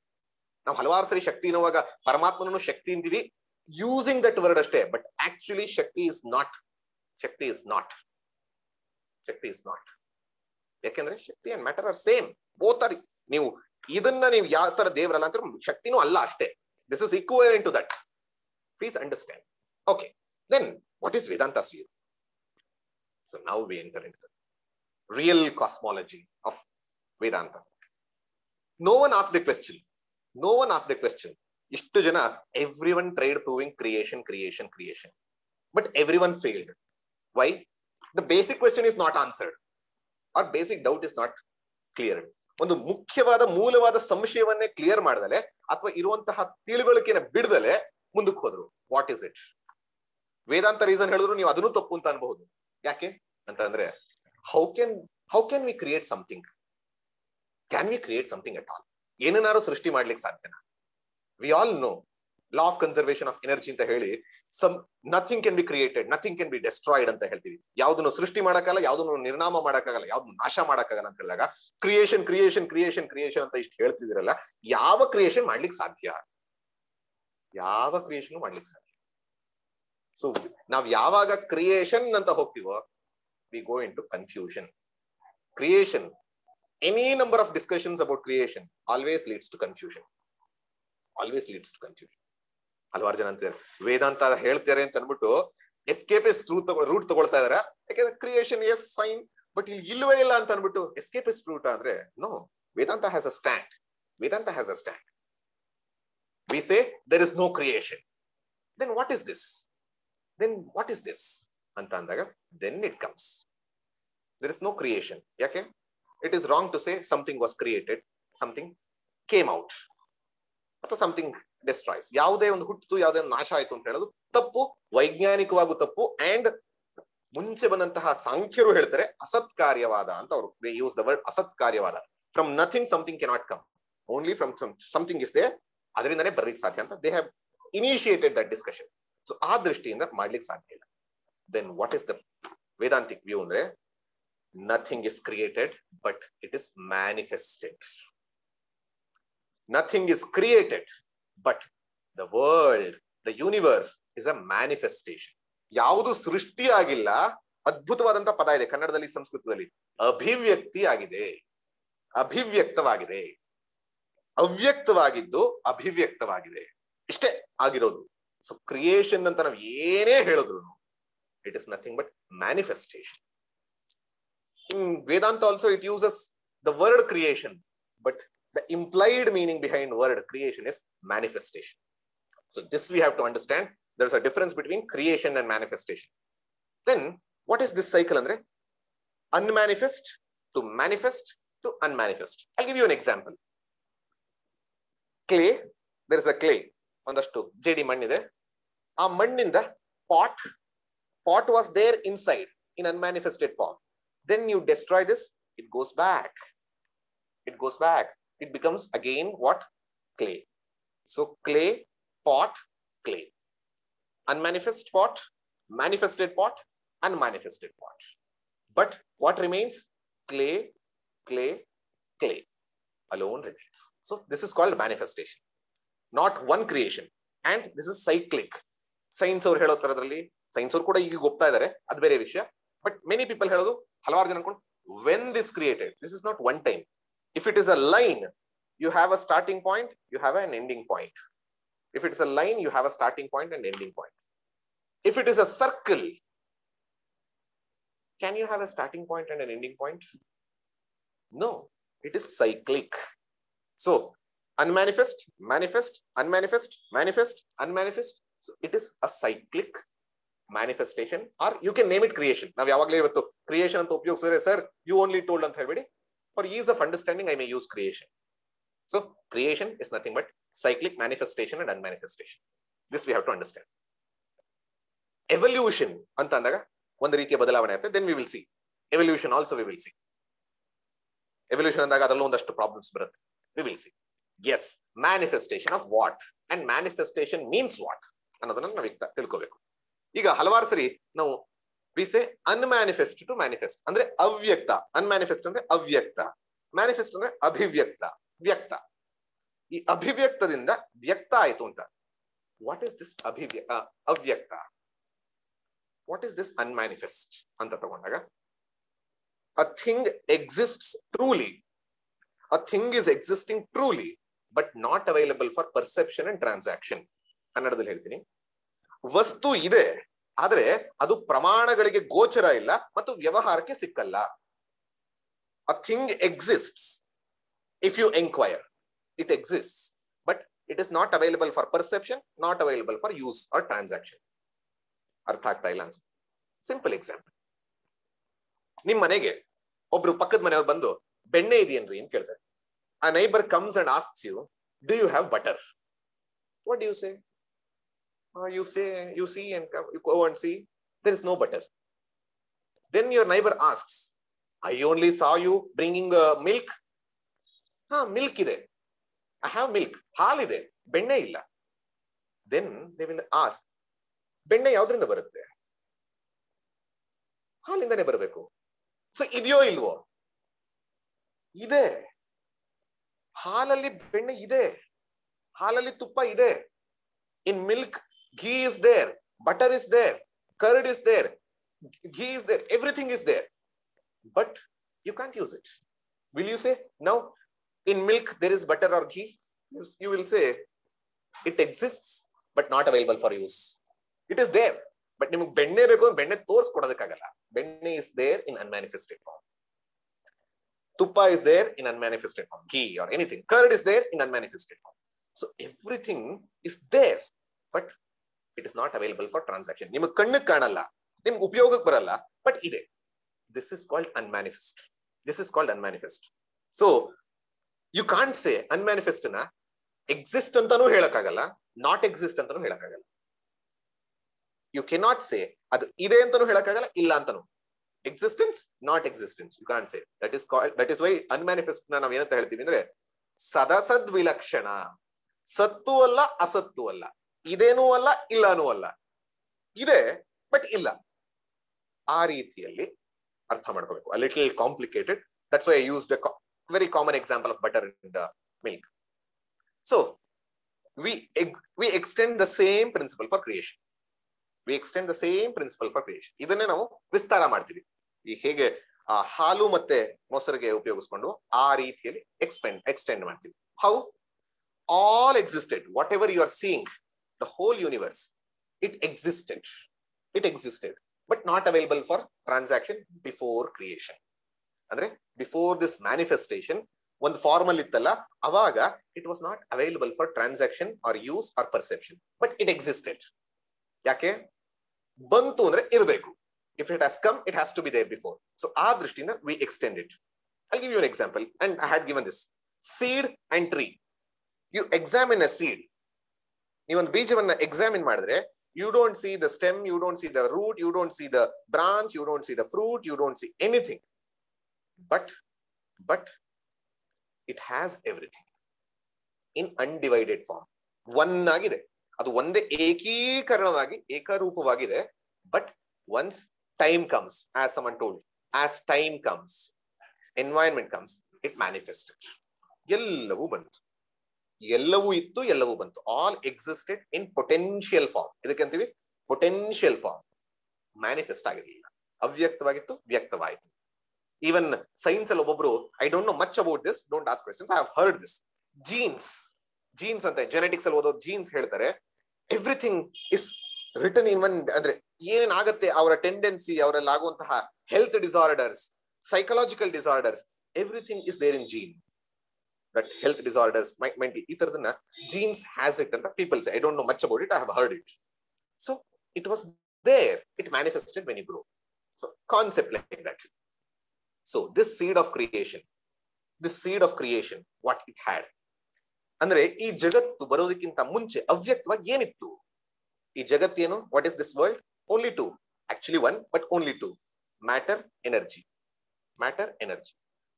ನಾವು ಹಲವಾರು ಸರಿ ಶಕ್ತಿ ಅನ್ನುವಾಗ ಪರಮಾತ್ಮನನ್ನು ಶಕ್ತಿ ಅಂತೀವಿ, ಯೂಸಿಂಗ್ ದಟ್ ವರ್ಡ್ ಅಷ್ಟೇ. But actually shakti is not. ಯಾಕೆಂದ್ರೆ shakti and matter are same. Both are. ನೀವು ಇದನ್ನ ನೀವು ಯಾವ ತರ ದೇವರಲ್ಲ ಅಂತ ಶಕ್ತಿನೂ ಅಲ್ಲ ಅಷ್ಟೇ. This is equivalent to that. Please understand. Okay, then what is ವೇದಾಂತ's view? So now we enter into the real cosmology of Vedanta. No one asked a question. Ishtu jana, everyone tried proving creation. But everyone failed. Why? The basic question is not answered. Or basic doubt is not cleared. ಒಂದು ಮುಖ್ಯವಾದ ಮೂಲವಾದ ಸಂಶಯವನ್ನೇ clear ಮಾಡದಲೆ ಅಥವಾ ಇರುವಂತಹ ತಿಳುವಳಿಕೆನ ಬಿಡದಲೆ ಮುಂದಕ್ಕೆ ಹೋದ್ರು. What is it? Vedanta reason ಹೇಳಿದ್ರು ನೀವು ಅದನ್ನು ತಪ್ಪು ಅಂತ ಅನ್ಬಹುದು. ಯಾಕೆ ಅಂತಂದ್ರೆ, how can we create something? Can we create something at all? ಏನನ್ನಾರು ಸೃಷ್ಟಿ ಮಾಡ್ಲಿಕ್ಕೆ ಸಾಧ್ಯನಾ? We all know law of conservation of energy ಅಂತ ಹೇಳಿ nothing can be created, nothing can be destroyed ಅಂತ ಹೇಳ್ತೀವಿ. ಯಾವ್ದನ್ನು ಸೃಷ್ಟಿ ಮಾಡಕ್ಕಾಗಲ್ಲ, ಯಾವ್ದನ್ನು ನಿರ್ನಾಮ ಮಾಡಕ್ಕಾಗಲ್ಲ, ಯಾವ್ದನ್ನು ನಾಶ ಮಾಡಕ್ಕಾಗಲ್ಲ ಅಂತ ಹೇಳಿದಾಗ ಕ್ರಿಯೇಷನ್ ಅಂತ ಇಷ್ಟು ಹೇಳ್ತಿದಿರಲ್ಲ, ಯಾವ ಕ್ರಿಯೇಷನ್ ಮಾಡ್ಲಿಕ್ಕೆ ಸಾಧ್ಯ? ಯಾವ ಕ್ರಿಯೇಷನ್ ಮಾಡ್ಲಿಕ್ಕೆ ಸಾಧ್ಯ? ಸೊ ನಾವ್ ಯಾವಾಗ ಕ್ರಿಯೇಷನ್ ಅಂತ ಹೋಗ್ತೀವೋ we go into confusion. Creation, any number of discussions about creation always leads to confusion. ಹಲವಾರು ಜನ ಅಂತಾರೆ ವೇದಾಂತ ಹೇಳ್ತಾರೆ ಅಂತ ಅನ್ಬಿಟ್ಟು ಎಸ್ಕೇಪಿಸ್ಟ್ ರೂಟ್ ತಗೊಳ್ತಾ ಇದಾರ. ಯಾಕಂದ್ರೆ ಕ್ರಿಯೇಷನ್ ಎಸ್ ಫೈನ್, ಬಟ್ ಇಲ್ಲಿ ಇಲ್ವೇ ಇಲ್ಲ ಅಂತ ಅನ್ಬಿಟ್ಟು ಎಸ್ಕೇಪಿಸ್ಟ್ ರೂಟ್ ಅಂದ್ರೆ no. Vedanta has a stand. Vedanta has a stand. We say there is no creation. Then what is this? Then what is this? ಅಂತ ಅಂದಾಗ then it comes. There is no creation. ಯಾಕೆ? It is wrong to say something was created, something came out, ಅಥವಾ something destroys. ಯಾವುದೇ ಒಂದು ಹುಟ್ಟಿತು, ಯಾವುದೇ ಒಂದು ನಾಶ ಆಯ್ತು ಅಂತ ಹೇಳೋದು ತಪ್ಪು, ವೈಜ್ಞಾನಿಕವಾಗೂ ತಪ್ಪು. ಅಂಡ್ ಮುಂಚೆ ಬಂದಂತಹ ಸಾಂಖ್ಯರು ಹೇಳ್ತಾರೆ ಅಸತ್ಕಾರ್ಯವಾದ ಅಂತ ಅವರು. They use the word ಅಸತ್ಕಾರ್ಯವಾದ. From nothing something cannot come. Only from something is there. ಅದರಿಂದನೇ ಬರ್ಲಿಕ್ಕೆ ಸಾಧ್ಯ ಅಂತ they have initiated that discussion. So ಆ ದೃಷ್ಟಿಯಿಂದ ಮಾಡ್ಲಿಕ್ಕೆ ಸಾಧ್ಯ ಇಲ್ಲ. Then what is the Vedantic view ಅಂದ್ರೆ nothing is created but it is manifested. Nothing is created but the world, the universe is a manifestation. ಯಾವುದು ಸೃಷ್ಟಿಯಾಗಿಲ್ಲ. ಅದ್ಭುತವಾದಂತ ಪದ ಇದೆ ಕನ್ನಡದಲ್ಲಿ, ಸಂಸ್ಕೃತದಲ್ಲಿ. ಅಭಿವ್ಯಕ್ತಿ ಆಗಿದೆ, ಅಭಿವ್ಯಕ್ತವಾಗಿದೆ. ಅವ್ಯಕ್ತವಾಗಿದ್ದು ಅಭಿವ್ಯಕ್ತವಾಗಿದೆ, ಇಷ್ಟೇ ಆಗಿರೋದು. ಸೊ ಕ್ರಿಯೇಷನ್ ಅಂತ ನಾವು ಏನೇ ಹೇಳಿದ್ರು it is nothing but manifestation. In Vedanta also it uses the word creation, but the implied meaning behind word creation is manifestation. So this we have to understand. There is a difference between creation and manifestation. Then what is this cycle ಅಂದ್ರೆ unmanifest to manifest to unmanifest. I give you an example. Clay, there is a clay, ಒಂದಷ್ಟು ಜೇಡಿ ಮಣ್ಣಿದೆ. ಆ ಮಣ್ಣಿಂದ pot was there inside in unmanifested form. Then you destroy this, it goes back. It becomes again what? Clay. So clay, pot, clay. Unmanifest pot, manifested pot, unmanifested pot. But what remains? Clay alone remains. So this is called manifestation, not one creation. And this is cyclic. Science ಅವರು ಹೇಳೋ ತರದಲ್ಲಿ, science ಅವರು ಕೂಡ ಈಗ ಒಪ್ತಾ ಇದ್ದಾರೆ, ಅದು ಬೇರೆ ವಿಷಯ. ಬಟ್ ಮೆನಿ ಪೀಪಲ್ ಹೇಳೋದು, ಹಲವಾರು ಜನ ಅನ್ಕೊಂಡು, when this created, this is not one time. If it is a line, you have a starting point, you have an ending point. If it is a line, you have a starting point and ending point. If it is a circle, can you have a starting point and an ending point? No. It is cyclic. So unmanifest, manifest, unmanifest, manifest, unmanifest. So it is a cyclic manifestation, or you can name it creation. Now yavagale ivattu creation anta upayogisare, sir you only told anta helbedi. For ease of understanding I may use creation. So creation is nothing but cyclic manifestation and unmanifestation. This we have to understand. Evolution anta andaga ಒಂದು ರೀತಿಯ ಬದಲಾವಣೆ ಆಗುತ್ತೆ. Then we will see evolution also. We will see evolution ಅಂದಾಗ ಅದರಲ್ಲೂ ಒಂದಷ್ಟು problems ಬರುತ್ತೆ. We will see. Yes, manifestation of what and manifestation means what ಅನ್ನೋದನ್ನ ನಾವು ಈಗ ತಿಳ್ಕೋಬೇಕು. ಈಗ ಹಲವಾರು ಸರಿ ನಾವು we say unmanifest to manifest ಅಂದ್ರೆ ಅವ್ಯಕ್ತ. unmanifest ಅಂದ್ರೆ ಅವ್ಯಕ್ತ, manifest ಅಂದ್ರೆ ಅಭಿವ್ಯಕ್ತ, ವ್ಯಕ್ತ. ಈ ಅಭಿವ್ಯಕ್ತದಿಂದ ವ್ಯಕ್ತ ಆಯ್ತು ಅಂತ. What is this ಅವ್ಯಕ್ತ? What is this unmanifest ಅಂತ ತಗೊಂಡಾಗ, a thing exists truly. A thing is existing truly, but not available for perception and transaction. ಕನ್ನಡದಲ್ಲಿ ಹೇಳ್ತೀನಿ, ವಸ್ತು ಇದೆ ಆದ್ರೆ ಅದು ಪ್ರಮಾಣಗಳಿಗೆ ಗೋಚರ ಇಲ್ಲ ಮತ್ತು ವ್ಯವಹಾರಕ್ಕೆ ಸಿಕ್ಕಲ್ಲ. A thing exists if you inquire. It exists, but it is not available for perception, not available for use or transaction. ಅರ್ಥ ಆಗ್ತಾ ಇಲ್ಲ ಅನ್ಸುತ್ತೆ. Simple example. ನಿಮ್ ಮನೆಗೆ ಒಬ್ರು ಪಕ್ಕದ ಮನೆಯವ್ರು ಬಂದು ಬೆಣ್ಣೆ ಇದೆಯೇನ್ರಿ ಅಂತ ಕೇಳ್ತಾರೆ. A neighbor comes and asks you, do you have butter? What do you say? You see and you go and see, there is no butter. Then your neighbor asks, I only saw you bringing milk. Milk ide. I have milk. ಹಾಲ್ ಇದೆ, ಬೆಣ್ಣೆ ಇಲ್ಲ. Then they will ask, ಬೆಣ್ಣೆ ಯಾವ್ದ್ರಿಂದ ಬರುತ್ತೆ? ಹಾಲಿಂದನೇ ಬರಬೇಕು. So ಇದೆಯೋ ಇಲ್ವೋ? ಇದೆ. ಹಾಲಲ್ಲಿ ಬೆಣ್ಣೆ ಇದೆ, ಹಾಲಲ್ಲಿ ತುಪ್ಪ ಇದೆ. In milk, ghee is there, butter is there, curd is there, ghee is there, everything is there, but you can't use it. Will you say, now in milk there is butter or ghee? You will say, it exists but not available for use. It is there, but ನಿಮ್ಗೆ ಬೆಣ್ಣೆ ಬೇಕು ಅಂದ್ರೆ ಬೆಣ್ಣೆ ತೋರಿಸ್ಕೊಡೋದಕ್ಕಾಗಲ್ಲ. Benne is there in unmanifested form. Tuppa is there in unmanifested form. Ghee or anything, curd is there in unmanifested form. So everything is there, but it is not available for transaction. ನಿಮ್ಗೆ ಕಣ್ಣಿಗೆ ಕಾಣಲ್ಲ, ನಿಮ್ಗೆ ಉಪಯೋಗಕ್ಕೆ ಬರಲ್ಲ, ಬಟ್ ಇದೆ. This is called unmanifest. This is called unmanifest. So you can't say unmanifest ನ exist ಅಂತಾನೂ ಹೇಳಕ್ಕಾಗಲ್ಲ, ನಾಟ್ ಎಕ್ಸಿಸ್ಟ್ ಅಂತಾನೂ ಹೇಳಕ್ಕಾಗಲ್ಲ. ಯು ಕೆನಾಟ್ ಸೇ ಅದು ಇದೆ ಅಂತಾನೂ ಹೇಳಕ್ಕಾಗಲ್ಲ, ಇಲ್ಲ ಅಂತಾನು. Existence, not existence, you can't say. That is why unmanifest ನ ನಾವ್ ಏನಂತ ಹೇಳ್ತೀವಿ ಅಂದ್ರೆ ಸದಸದ್ ವಿಲಕ್ಷಣ. ಸತ್ತು ಅಲ್ಲ, ಅಸತ್ತು ಅಲ್ಲ, ಇದೇನೂ ಅಲ್ಲ, ಇಲ್ಲಾನೂ ಅಲ್ಲ, ಇದೆ ಬಟ್ ಇಲ್ಲ. ಆ ರೀತಿಯಲ್ಲಿ ಅರ್ಥ ಮಾಡ್ಕೋಬೇಕು. A little complicated. That's why I used a very common example of butter and milk. So we extend the same principle for creation. We extend the same principle for creation. ಇದನ್ನೇ ನಾವು ವಿಸ್ತಾರ ಮಾಡ್ತೀವಿ. ಈ ಹೇಗೆ ಹಾಲು ಮತ್ತೆ ಮೊಸರಿಗೆ ಉಪಯೋಗಿಸ್ಕೊಂಡು ಆ ರೀತಿಯಲ್ಲಿ ಎಕ್ಸ್ಟೆಂಡ್ ಮಾಡ್ತೀವಿ. How all existed, whatever you are seeing, the whole universe, it existed, but not available for transaction before creation. ಅಂದ್ರೆ ಬಿಫೋರ್ ದಿಸ್ ಮ್ಯಾನಿಫೆಸ್ಟೇಷನ್ ಒಂದು ಫಾರ್ಮಲ್ ಇತ್ತಲ್ಲ, ಅವಾಗ it was not available for transaction or use or perception, but it existed. ಯಾಕೆ? ಬಂತು ಅಂದ್ರೆ ಇರಬೇಕು. If it has come, it has to be there before. So ಆ ದೃಷ್ಟಿಯಿಂದ we extend it. I give you an example and I had given this seed and tree. You examine a seed. ನೀವೊಂದು ಬೀಜವನ್ನ examine ಮಾಡಿದ್ರೆ, you don't see the stem, you don't see the root, you don't see the branch, you don't see the fruit, you don't see anything, but it has everything in undivided form. One agide, adu onde ekೀಕರಣವಾಗಿ ಏಕರೂಪವಾಗಿದೆ. But once time comes, as someone told, as time comes, environment comes, it manifested. ಎಲ್ಲವೂ ಬಂತು, ಎಲ್ಲವೂ ಇತ್ತು, ಎಲ್ಲವೂ ಬಂತು. All existed in potential form. ಇದಕ್ಕಂತೀವಿ potential form. Manifest ಆಗಿರಲಿಲ್ಲ, ಅವ್ಯಕ್ತವಾಗಿತ್ತು, ವ್ಯಕ್ತವಾಯಿತು. ಈವನ್ ಸೈನ್ಸ್ ಅಲ್ಲಿ ಒಬ್ಬೊಬ್ರು, I don't know much about this, don't ask questions, I have heard this. Genes ಅಂತ ಜೆನೆಟಿಕ್ಸ್ ಅಲ್ಲಿ ಓದೋ ಜೀನ್ಸ್ ಹೇಳ್ತಾರೆ, everything is written in one. ಅಂದ್ರೆ ಏನೇನಾಗತ್ತೆ, ಅವರ ಟೆಂಡೆನ್ಸಿ, ಅವರಲ್ಲಿ ಆಗುವಂತಹ health disorders, psychological disorders, everything is there in gene. That health disorders, mentally, ಈ ತರದನ್ನ genes has it ಅಂತ people say. I don't know much about it, I have heard it. So it was there, it manifested when you grow. So concept like that. So this seed of creation, what it had, ಅಂದ್ರೆ ಈ ಜಗತ್ತು ಬರೋದಕ್ಕಿಂತ ಮುಂಚೆ ಅವ್ಯಕ್ತವಾಗಿ ಏನಿತ್ತು? ಈ ಜಗತ್ತೇನು? What is this world? Only two, actually one, but only two: matter, energy.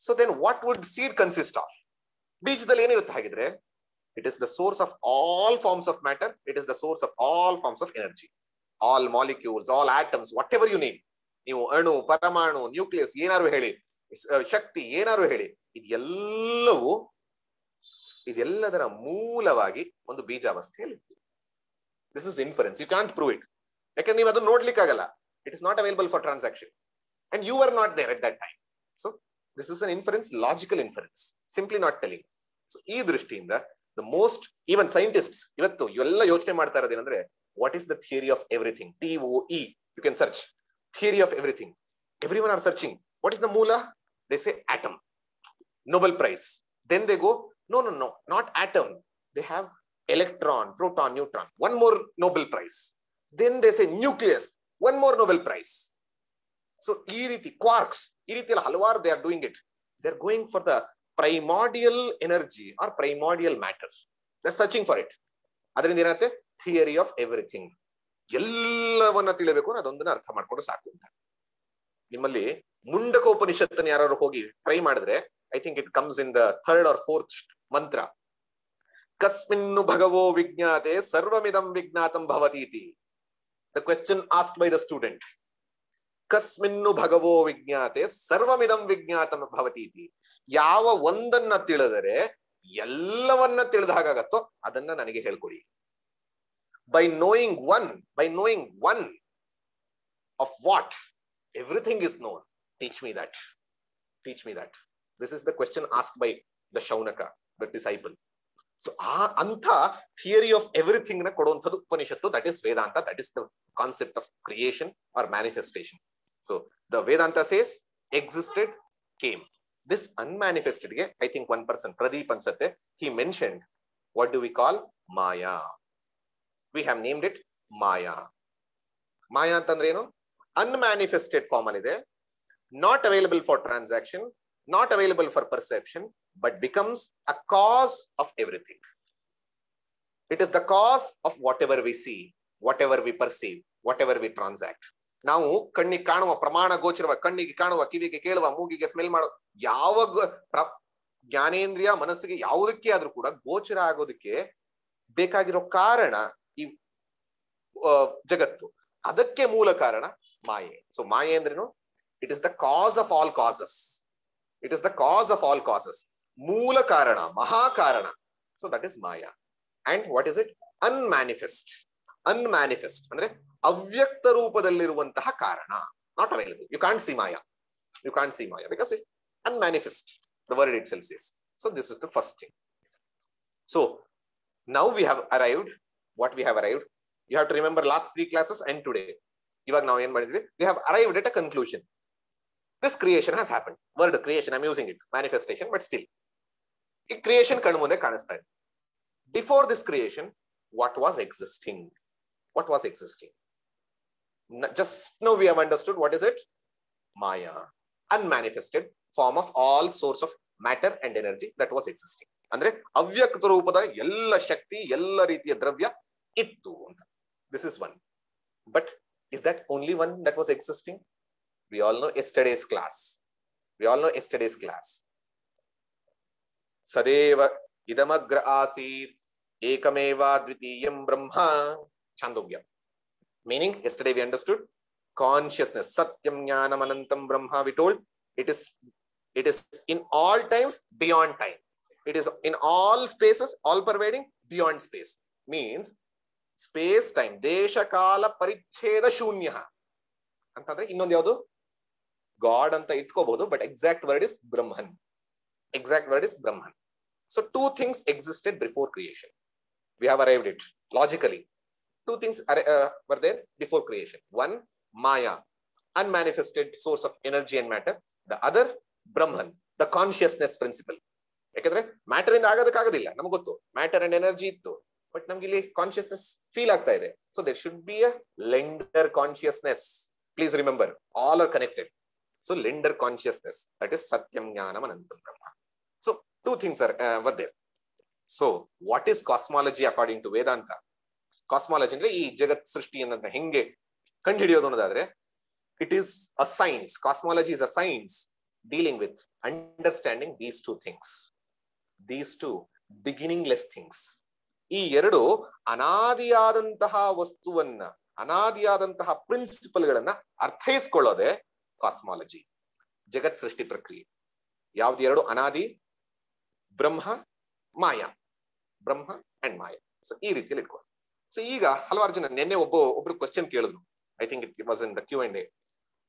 So then what would seed consist of? ಬೀಜದಲ್ಲಿ ಏನಿರುತ್ತೆ ಹಾಗಿದ್ರೆ? It is the source of all forms of matter, it is the source of all forms of energy, all molecules, all atoms, whatever you name. ನೀವು ಅಣು, ಪರಮಾಣು, nucleus ಏನಾರು ಹೇಳಿ, ಶಕ್ತಿ ಏನಾರು ಹೇಳಿ, ಇದೆಲ್ಲದರ ಮೂಲವಾಗಿ ಒಂದು ಬೀಜಾವಸ್ಥೆಯಲ್ಲಿ. This is inference. You can't prove it, ಯಾಕಂದ್ರೆ ನೀವು ಅದನ್ನ ನೋಡ್ಲಿಕ್ಕಾಗಲ್ಲ. It is not available for transaction and you are not there at that time. So this is an inference, logical inference, simply not telling. So ee drishtiinda the most, even scientists ivattu ivella yochane ಮಾಡ್ತಾ ಇರೋದು ಏನಂದ್ರೆ, what is the theory of everything? TOE, you can search theory of everything. Everyone are searching what is the moola. They say atom, Nobel Prize. Then they go, no, not atom, they have electron, proton, neutron, one more Nobel Prize. Then they say nucleus, one more Nobel Prize. So ಈ ರೀತಿ ಕ್ವಾರ್ಕ್ಸ್, ಈ ರೀತಿಯಲ್ಲಿ ಹಲವಾರು they are doing it. They are going for the primordial energy or primordial matter. They are searching for it. ಅದರಿಂದ ಏನಾಗುತ್ತೆ? Theory of everything. ಎಲ್ಲವನ್ನ ತಿಳಿಬೇಕು, ಅದೊಂದನ್ನ ಅರ್ಥ ಮಾಡ್ಕೊಂಡು ಸಾಕು ಅಂತ. ನಿಮ್ಮಲ್ಲಿ ಮುಂಡಕೋಪನಿಷತ್ತನ್ನು ಯಾರು ಹೋಗಿ ಟ್ರೈ ಮಾಡಿದ್ರೆ, I think it comes in the 3rd or 4th ಮಂತ್ರ. ಕಸ್ಮಿನ್ನು ಭಗವೋ ವಿಜ್ಞಾತೆ ಸರ್ವಮಿದಂ ವಿಜ್ಞಾತಂ ಭವತೀತಿ. The question asked by the student. ಕಸ್ಮಿನ್ನು ಭಗವೋ ವಿಜ್ಞಾತೆ ಸರ್ವಮಿದಂ ವಿಜ್ಞಾತಂ ಭವತೀತಿ. ಯಾವ ಒಂದನ್ನ ತಿಳಿದರೆ ಎಲ್ಲವನ್ನ ತಿಳಿದ ಹಾಗಾಗತ್ತೋ ಅದನ್ನ ನನಗೆ ಹೇಳ್ಕೊಡಿ. By knowing one of what everything is known, teach me that. This is the question asked by the Shaunaka, the disciple. So ಅಂತ ಥಿಯರಿ ಆಫ್ ಎವ್ರಿಥಿಂಗ್ ನ ಕೊಡುವಂಥದ್ದು ಉಪನಿಷತ್ತು. That is Vedanta. That is the concept of creation or manifestation. So the Vedanta says existed, came. This unmanifested ಗೆ I think one person, Pradeep ansate, he mentioned, what do we call Maya? We have named it Maya. Maya ಅಂತಂದ್ರೆ ಏನು? Unmanifested form ಅಲ್ಲಿದೆ, not available for transaction, not available for perception, but becomes a cause of everything. It is the cause of whatever we see, whatever we perceive, whatever we transact. ನಾವು ಕಣ್ಣಿಗೆ ಕಾಣುವ, ಪ್ರಮಾಣ ಗೋಚರವ, ಕಣ್ಣಿಗೆ ಕಾಣುವ, ಕಿವಿಗೆ ಕೇಳುವ, ಮೂಗಿಗೆ ಸ್ಮೆಲ್ ಮಾಡೋ ಯಾವ ಜ್ಞಾನೇಂದ್ರಿಯ ಮನಸ್ಸಿಗೆ ಯಾವುದಕ್ಕೆ ಆದ್ರೂ ಕೂಡ ಗೋಚರ ಆಗೋದಕ್ಕೆ ಬೇಕಾಗಿರೋ ಕಾರಣ ಈ ಜಗತ್ತು. ಅದಕ್ಕೆ ಮೂಲ ಕಾರಣ ಮಾಯೆ. ಸೊ ಮಾಯೆ ಅಂದ್ರೇನು? It is the cause of all causes. It is the cause of all causes. ಮೂಲ ಕಾರಣ, ಮಹಾಕಾರಣ. So that is Maya. And what is it? Unmanifest. Unmanifest ಅಂದ್ರೆ ಅವ್ಯಕ್ತ ರೂಪದಲ್ಲಿರುವಂತಹ ಕಾರಣ. Not available. You can't see Maya. You can't see Maya because it unmanifest. The word itself says. So this is the first thing. So now we have arrived. What we have arrived? You have to remember last 3 classes and today. Ivaga now ಏನು ಮಾಡಿದ್ವಿ? We have arrived at a conclusion. This creation has happened. Word creation, I'm using it. Manifestation, but still. ಈ creation ಕಣ್ಣು ಮುಂದೆ ಕಾಣಿಸ್ತಾ ಇದೆ. Before this creation, what was existing? What was existing? Just now we have understood what is it? Maya. Unmanifested form of all source of matter and energy that was existing. ಅಂದ್ರೆ ಅವ್ಯಕ್ತ ರೂಪದ ಎಲ್ಲ ಶಕ್ತಿ, ಎಲ್ಲ ರೀತಿಯ ದ್ರವ್ಯ ಇತ್ತು ಅಂತ. This is one. But is that only one that was existing? We all know yesterday's class. Sadeva idamagra asit ekameva dvitiyam brahma. Chandogya. Meaning, yesterday we understood consciousness, satyam jnanam anantam brahma. We told it is in all times, beyond time. It is in all spaces, all pervading, beyond space. Means space time, desha kala paricheda shunya antandre innondu yadu God anta itkobodu, but exact word is Brahman. So 2 things existed before creation. We have arrived it logically. 2 things were there before creation. One, Maya, unmanifested source of energy and matter. The other, Brahman, the consciousness principle. ಯಾಕಂದ್ರೆ matter ಇಂದ ಆಗೋದಕ್ಕಾಗೋದಿಲ್ಲ, ನಮಗೆ ಗೊತ್ತು matter and energy ಇತ್ತು, but ನಮ್ಗೆ ಇಲ್ಲಿ consciousness feel ಆಗ್ತಾ ಇದೆ. So there should be a lender consciousness. Please remember, all are connected. So lender consciousness, that is satyam jnanam anantam brahma. So 2 things are were there. So what is cosmology according to Vedanta? Cosmology ಅಂದ್ರೆ ಈ ಜಗತ್ ಸೃಷ್ಟಿಯನ್ನ ಹೆಂಗೆ ಕಂಡು ಹಿಡಿಯೋದು ಅನ್ನೋದಾದ್ರೆ, it is a science. Cosmology is a science dealing with understanding these 2 things. These 2 beginningless things. ಈ 2 ಅನಾದಿಯಾದಂತಹ ವಸ್ತುವನ್ನ, ಅನಾದಿಯಾದಂತಹ ಪ್ರಿನ್ಸಿಪಲ್ಗಳನ್ನ ಅರ್ಥೈಸ್ಕೊಳ್ಳೋದೆ cosmology, ಜಗತ್ ಸೃಷ್ಟಿ ಪ್ರಕ್ರಿಯೆ. ಯಾವ್ದು 2 ಅನಾದಿ? ಬ್ರಹ್ಮ, ಮಾಯಾ. ಬ್ರಹ್ಮ ಅಂಡ್ ಮಾಯಾ. ಸೊ ಈ ರೀತಿಯಲ್ಲಿ ಇಟ್ಕೊಳ್ಳಿ. ಸೊ ಈಗ ಹಲವಾರು ಜನ ನಿನ್ನೆ ಒಬ್ರು ಕ್ವಶನ್ ಕೇಳಿದ್ರು. I think it was in the Q&A.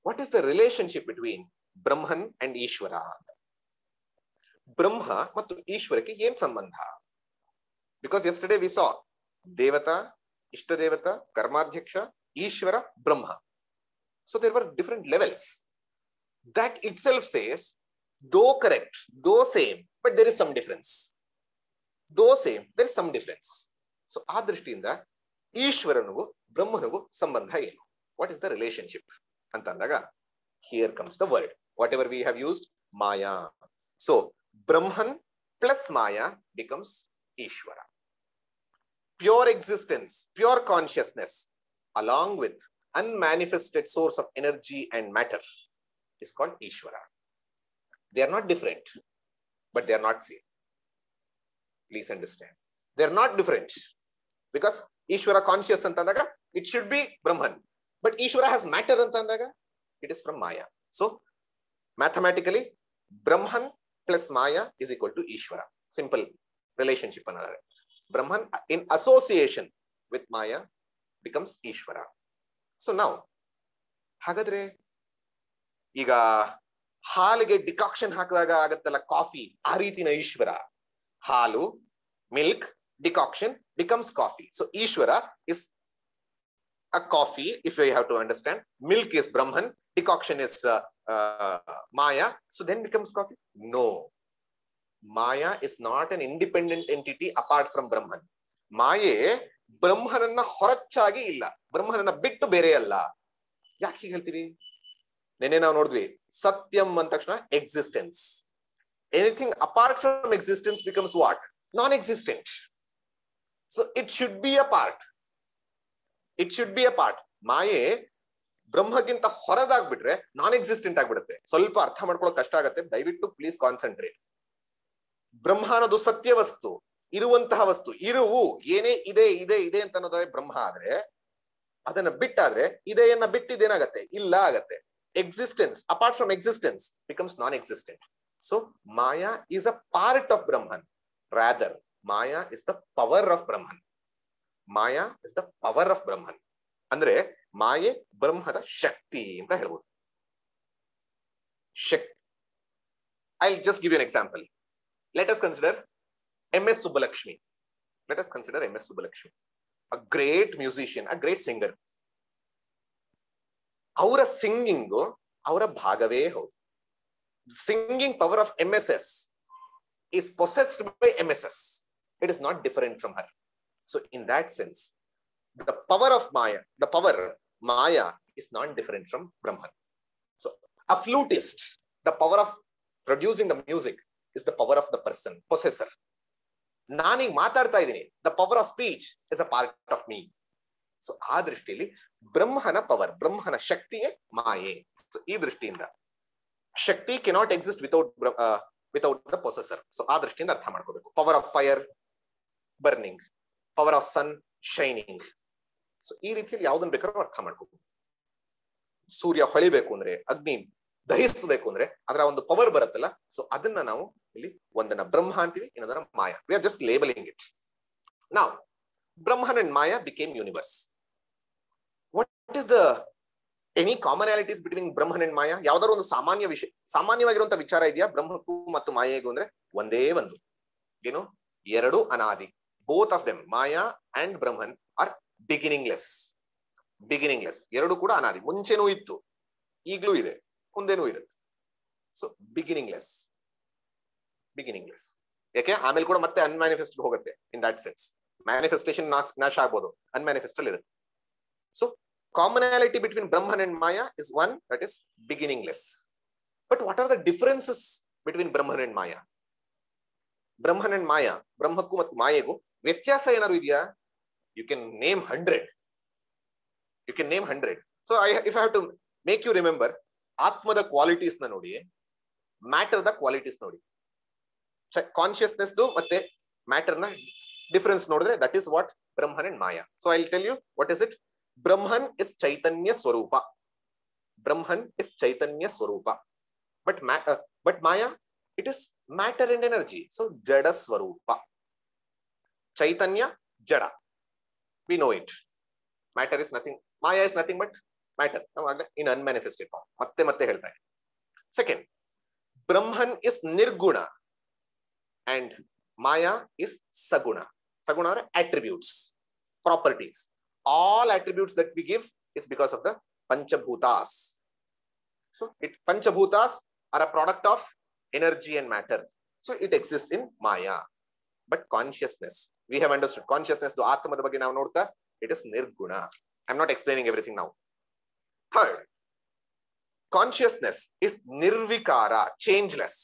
What is the relationship between Brahman and Ishwara ಅಂತ. ಬ್ರಹ್ಮ ಮತ್ತು ಈಶ್ವರಕ್ಕೆ ಏನ್ ಸಂಬಂಧ? ಬಿಕಾಸ್ ಯೆಸ್ಟರ್ಡೇ ವಿ ಸಾ ದೇವತಾ, ಇಷ್ಟ ದೇವತಾ, ಕರ್ಮಾಧ್ಯಕ್ಷ, ಈಶ್ವರ, ಬ್ರಹ್ಮ. So there were different levels. That itself says though correct, though same, but there is some difference. Though same, there is some difference. So ಆ ದೃಷ್ಟಿಯಿಂದ ಈಶ್ವರನಿಗೂ ಬ್ರಹ್ಮನಿಗೂ ಸಂಬಂಧ ಏನು? What is the relationship ಅಂತ ಅಂದಾಗ, here comes the word, whatever we have used, Maya. So Brahman plus Maya becomes Ishvara. Pure existence, pure consciousness, along with unmanifested source of energy and matter is called Ishvara. They are not different, but they are not same. Please understand. They are not different because Ishvara conscious antandaga it should be Brahman, but Ishvara has matter antandaga it is from Maya. So mathematically Brahman plus Maya is equal to Ishvara. Simple relationship another. Brahman in association with Maya becomes Ishvara. So now hagadre iga ಹಾಲಿಗೆ decoction ಹಾಕಿದಾಗ ಆಗತ್ತಲ್ಲ coffee, ಆ ರೀತಿನ ಈಶ್ವರ. ಹಾಲು, milk, decoction becomes coffee. So Ishvara is a coffee, if you have to understand. Milk is Brahman, decoction is Maya, so then becomes coffee. No, Maya is not an independent entity apart from Brahman. ಮಾಯೆ ಬ್ರಹ್ಮನನ್ನ ಹೊರಚಾಗಿ ಇಲ್ಲ, ಬ್ರಹ್ಮನನ್ನ ಬಿಟ್ಟು ಬೇರೆ ಅಲ್ಲ. ಯಾಕೆ ಹೀಗೆ ಹೇಳ್ತೀವಿ? ನೆನ್ನೆ ನಾವು ನೋಡಿದ್ವಿ, ಸತ್ಯಂ ಅಂದ ತಕ್ಷಣ existence. Anything apart from existence becomes what? Non existent. So it should be a part. It should be a part. ಮಾಯೆ ಬ್ರಹ್ಮಗಿಂತ ಹೊರದಾಗ್ಬಿಟ್ರೆ ನಾನ್ ಎಕ್ಸಿಸ್ಟೆಂಟ್ ಆಗ್ಬಿಡುತ್ತೆ. ಸ್ವಲ್ಪ ಅರ್ಥ ಮಾಡ್ಕೊಳ್ಳೋಕೆ ಕಷ್ಟ ಆಗುತ್ತೆ, ದಯವಿಟ್ಟು ಪ್ಲೀಸ್ ಕಾನ್ಸಂಟ್ರೇಟ್. ಬ್ರಹ್ಮ ಅನ್ನೋದು ಸತ್ಯ ವಸ್ತು, ಇರುವಂತಹ ವಸ್ತು. ಇರುವು ಏನೇ ಇದೆ ಇದೆ ಇದೆ ಅಂತ ಅನ್ನೋದೇ ಬ್ರಹ್ಮ ಆದ್ರೆ, ಅದನ್ನ ಬಿಟ್ಟಾದ್ರೆ ಇದೆಯನ್ನ ಬಿಟ್ಟಿದ್ದೇನಾಗತ್ತೆ? ಇಲ್ಲ ಆಗತ್ತೆ. Existence apart from existence becomes non existent. So Maya is a part of Brahman. Rather, Maya is the power of Brahman. Maya is the power of Brahman. ಅಂದ್ರೆ ಮಾಯೆ ಬ್ರಹ್ಮದ ಶಕ್ತಿ ಅಂತ ಹೇಳ್ಬೋದು. ಶಕ್ತಿ. I'll just give you an example. Let us consider MS Subbulakshmi. Let us consider MS Subbulakshmi. A great musician, a great singer. ಅವರ singing ಅವರ ಭಾಗವೇ ಹೌದು. Singing power of MSS is possessed by MSS. It is not different from her. So in that sense, the power of Maya, the power Maya is not different from Brahman. So a flutist, the power of producing the music is the power of the person, possessor. ನಾನೀಗ ಮಾತಾಡ್ತಾ ಇದ್ದೀನಿ, the power of speech is a part of me. So ಆ ದೃಷ್ಟಿಯಲ್ಲಿ ಬ್ರಹ್ಮನ power, ಬ್ರಹ್ಮನ ಶಕ್ತಿಯೇ ಮಾಯೆ. ಈ ದೃಷ್ಟಿಯಿಂದ shakti cannot exist without the possessor. So ಆ ದೃಷ್ಟಿಯಿಂದ ಅರ್ಥ ಮಾಡ್ಕೋಬೇಕು. Power of fire burning, power of sun shining. So ಈ ರೀತಿಯಲ್ಲಿ ಯಾವ್ದನ್ನ ಬೇಕಾದ್ರೂ ಅರ್ಥ ಮಾಡ್ಕೋಬೇಕು. ಸೂರ್ಯ ಹೊಳಿಬೇಕು ಅಂದ್ರೆ, ಅಗ್ನಿ ದಹಿಸಬೇಕು ಅಂದ್ರೆ ಅದರ ಒಂದು ಪವರ್ ಬರುತ್ತಲ್ಲ, ಸೊ ಅದನ್ನ ನಾವು ಇಲ್ಲಿ ಒಂದನ್ನ ಬ್ರಹ್ಮ ಅಂತೀವಿ, ಇನ್ನೊಂದನ್ನ ಮಾಯಾ. We are just labelling it. ನಾವ್ Brahman and Maya became universe. What is the any commonalities between Brahman and Maya? ಯಾವ್ದಾದ್ರು ಒಂದು ಸಾಮಾನ್ಯವಾಗಿರುವಂತ ವಿಚಾರ ಇದೆಯಾ ಬ್ರಹ್ಮಕ್ಕೂ ಮತ್ತು ಮಾಯೆಗೂ? ಅಂದ್ರೆ ಒಂದೇ ಒಂದು, ಏನು? ಎರಡು ಅನಾದಿ. Both of them, Maya and Brahman, are beginningless. Beginningless. ಎರಡು ಕೂಡ ಅನಾದಿ. ಮುಂಚೆನೂ ಇತ್ತು, ಈಗ್ಲೂ ಇದೆ, ಮುಂದೇನೂ ಇರುತ್ತೆ. So beginningless. Beginningless. ಯಾಕೆ? ಆಮೇಲೆ ಕೂಡ ಮತ್ತೆ ಅನ್ಮ್ಯಾನಿಫೆಸ್ಟ್ ಹೋಗುತ್ತೆ. ಇನ್ ದಟ್ ಸೆನ್ಸ್ ಮ್ಯಾನಿಫೆಸ್ಟೇಷನ್ ನಾಶ ಆಗ್ಬೋದು, ಅನ್ಮ್ಯಾನಿಫೆಸ್ಟ್ ಅಲ್ಲಿ ಇರುತ್ತೆ. So commonality between Brahman and Maya is one, that is beginningless. But what are the differences between Brahman and Maya? Brahman and Maya, ಬ್ರಹ್ಮಕ್ಕೂ ಮತ್ತು ಮಾಯೆಗೂ ವ್ಯತ್ಯಾಸ ಏನಾದ್ರು ಇದೆಯಾ? You can name 100. You can name 100. So if I have to make you remember, ಆತ್ಮದ qualities ನ ನೋಡಿ, matter ದ ಕ್ವಾಲಿಟೀಸ್ ನೋಡಿ, ಕಾನ್ಶಿಯಸ್ನೆಸ್ ಮತ್ತೆ ಮ್ಯಾಟರ್ ನ difference ನೋಡಿದ್ರೆ, that is what Brahman and Maya. So I'll tell you what is it. Brahman is Chaitanya Swarupa. Brahman is Chaitanya Swarupa. But Maya, it is matter and energy. So Jada Swarupa. Chaitanya, Jada. We know it. Matter is nothing. Maya is nothing but matter. In unmanifested form. ಮತ್ತೆ ಹೇಳ್ತಾ ಇದೆ. Second, Brahman is Nirguna and Maya is Saguna. Saguna are attributes, properties. All attributes that we give is because of the Panchabhutas. So Panchabhutas are a product of energy and matter. So it exists in Maya. But consciousness, we have understood consciousness, the Atmada ಬಗ್ಗೆ ನಾವು ನೋಡ್ತಾ, it is Nirguna. I'm not explaining everything now. Third, consciousness is Nirvikara, changeless.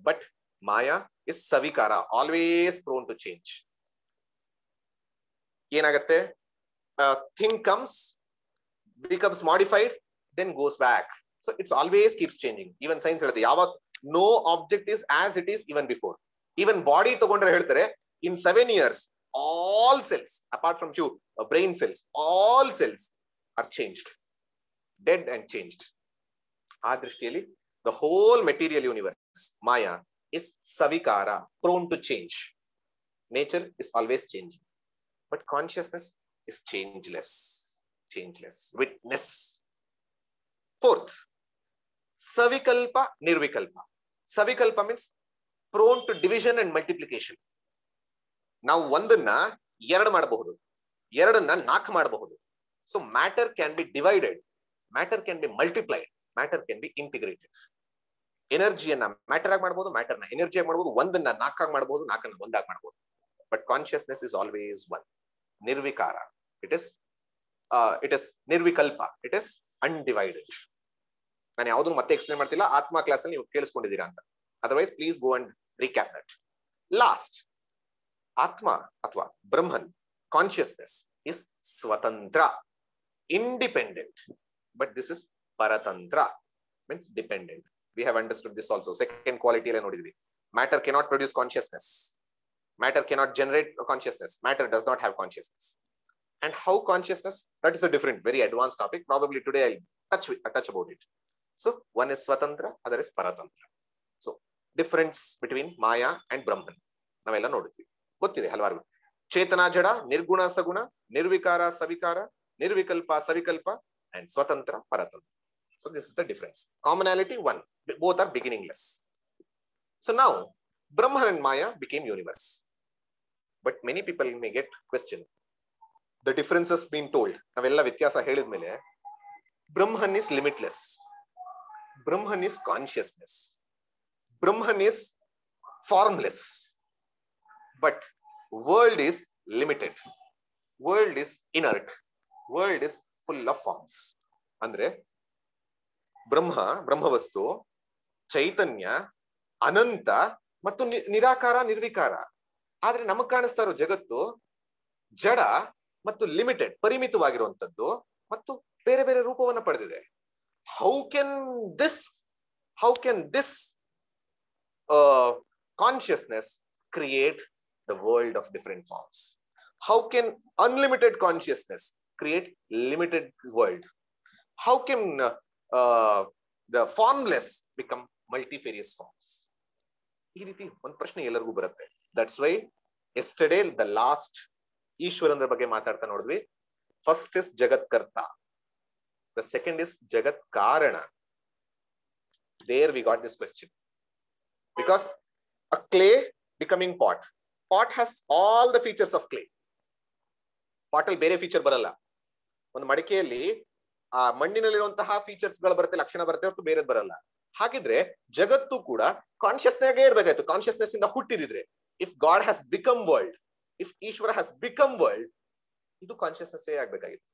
But Maya is Savikara, always prone to change. ಏನಾಗತ್ತೆ? Thing comes, becomes modified, then goes back. So it's always keeps changing. Even science ಹೇಳುತ್ತೆ, ಯಾವಾಗ no object is as it is even before. Even body ತಗೊಂಡ್ರೆ ಹೇಳ್ತಾರೆ, in 7 years all cells apart from few brain cells, all cells are changed, dead and changed. ಆ ದೃಷ್ಟಿಯಲ್ಲಿ the whole material universe, Maya, is Savikara, prone to change. Nature is always changing, but consciousness is changeless. Changeless. Witness. Fourth, Savikalpa, Nirvikalpa. Savikalpa means prone to division and multiplication. ನಾವು ಒಂದನ್ನ ಎರಡು ಮಾಡಬಹುದು, ಎರಡನ್ನ ನಾಲ್ಕು ಮಾಡಬಹುದು. So matter can be divided, matter can be multiplied, matter can be integrated. ಎನರ್ಜಿಯನ್ನ matter ಆಗಿ ಮಾಡಬಹುದು, ಮ್ಯಾಟರ್ನ ಎನರ್ಜಿ ಆಗಿ ಮಾಡಬಹುದು, ಒಂದನ್ನ ನಾಲ್ಕಾಗಿ ಮಾಡಬಹುದು, ನಾಲ್ಕನ್ನ ಒಂದಾಗಿ ಮಾಡಬಹುದು. But consciousness is always one. ನಿರ್ವಿಕಾರ, ಇಟ್ ಇಸ್ ನಿರ್ವಿಕಲ್ಪ, ಇಟ್ ಇಸ್ ಅನ್ಡಿವೈಡೆಡ್. ನಾನು ಯಾವುದನ್ನು ಮತ್ತೆ ಎಕ್ಸ್ಪ್ಲೇನ್ ಮಾಡ್ತಿಲ್ಲ, ಆತ್ಮ ಕ್ಲಾಸ್ ಅಲ್ಲಿ ನೀವು ಕೇಳಿಸ್ಕೊಂಡಿದ್ದೀರಾ ಅಂತ. Otherwise please go and recap that. Last, ಆತ್ಮ ಅಥವಾ ಬ್ರಹ್ಮನ್ ಕಾನ್ಶಿಯಸ್ನೆಸ್ ಇಸ್ ಸ್ವತಂತ್ರ, independent, but this is paratantra, means dependent. We have understood this also. Second quality alla nodidvi. Matter cannot produce consciousness, matter cannot generate consciousness, matter does not have consciousness. And how consciousness, that is a different, very advanced topic. Probably today I'll touch about it. So one is swatantra, other is paratantra. So difference between maya and brahman navella nodidvi. Gottide halvaru. Chetana jada, nirguna saguna, nirvikara savikara, nirvikalpa savikalpa, and swatantra paratantra. So this is the difference. Commonality one, both are beginningless. So now Brahman and Maya became universe. But many people may get question the differences being told. Navella vyathyasa helidmele Brahman is limitless, Brahman is consciousness, Brahman is formless, but world is limited, world is inert, world is full of forms. Andre ಬ್ರಹ್ಮವಸ್ತು, ಚೈತನ್ಯ, ಅನಂತ ಮತ್ತು ನಿರಾಕಾರ, ನಿರ್ವಿಕಾರ. ಆದ್ರೆ ನಮಗ್ ಕಾಣಿಸ್ತಾ ಇರೋ ಜಗತ್ತು ಜಡ ಮತ್ತು limited, ಪರಿಮಿತವಾಗಿರುವಂತದ್ದು ಮತ್ತು ಬೇರೆ ಬೇರೆ ರೂಪವನ್ನ ಪಡೆದಿದೆ. How can this consciousness create the world of different forms? How can unlimited consciousness create limited world? How can the formless become multifarious forms? ಈ ರೀತಿ ಒಂದು ಪ್ರಶ್ನೆ ಎಲ್ಲರಿಗೂ ಬರುತ್ತೆ. That's why yesterday the last ಈಶ್ವರನ ಬಗ್ಗೆ ಮಾತಾಡ್ತಾ ನೋಡಿದ್ವಿ. First is ಜಗತ್ಕರ್ತ, the second is ಜಗತ್ ಕಾರಣ. There we got this question because a clay becoming pot has all the features of clay. Pot ಅಲ್ಲಿ ಬೇರೆ ಫೀಚರ್ ಬರಲ್ಲ. ಒಂದು ಮಡಿಕೆಯಲ್ಲಿ ಆ ಮಣ್ಣಿನಲ್ಲಿರುವಂತಹ ಫೀಚರ್ಸ್ ಗಳು ಬರುತ್ತೆ, ಲಕ್ಷಣ ಬರುತ್ತೆ, ಹೊರತು ಬೇರೆದ್ ಬರಲ್ಲ. ಹಾಗಿದ್ರೆ ಜಗತ್ತು ಕೂಡ ಕಾನ್ಶಿಯಸ್ನಾಗೆ ಇರ್ಬೇಕಾಯ್ತು, ಕಾನ್ಶಿಯಸ್ನೆಸ್ ಇಂದ ಹುಟ್ಟಿದಿದ್ರೆ. If God has become world, if Ishwara has become world, ಇದು ಕಾನ್ಶಿಯಸ್ನೆಸ್ ಆಗಿಬೇಕಾಗಿತ್ತು.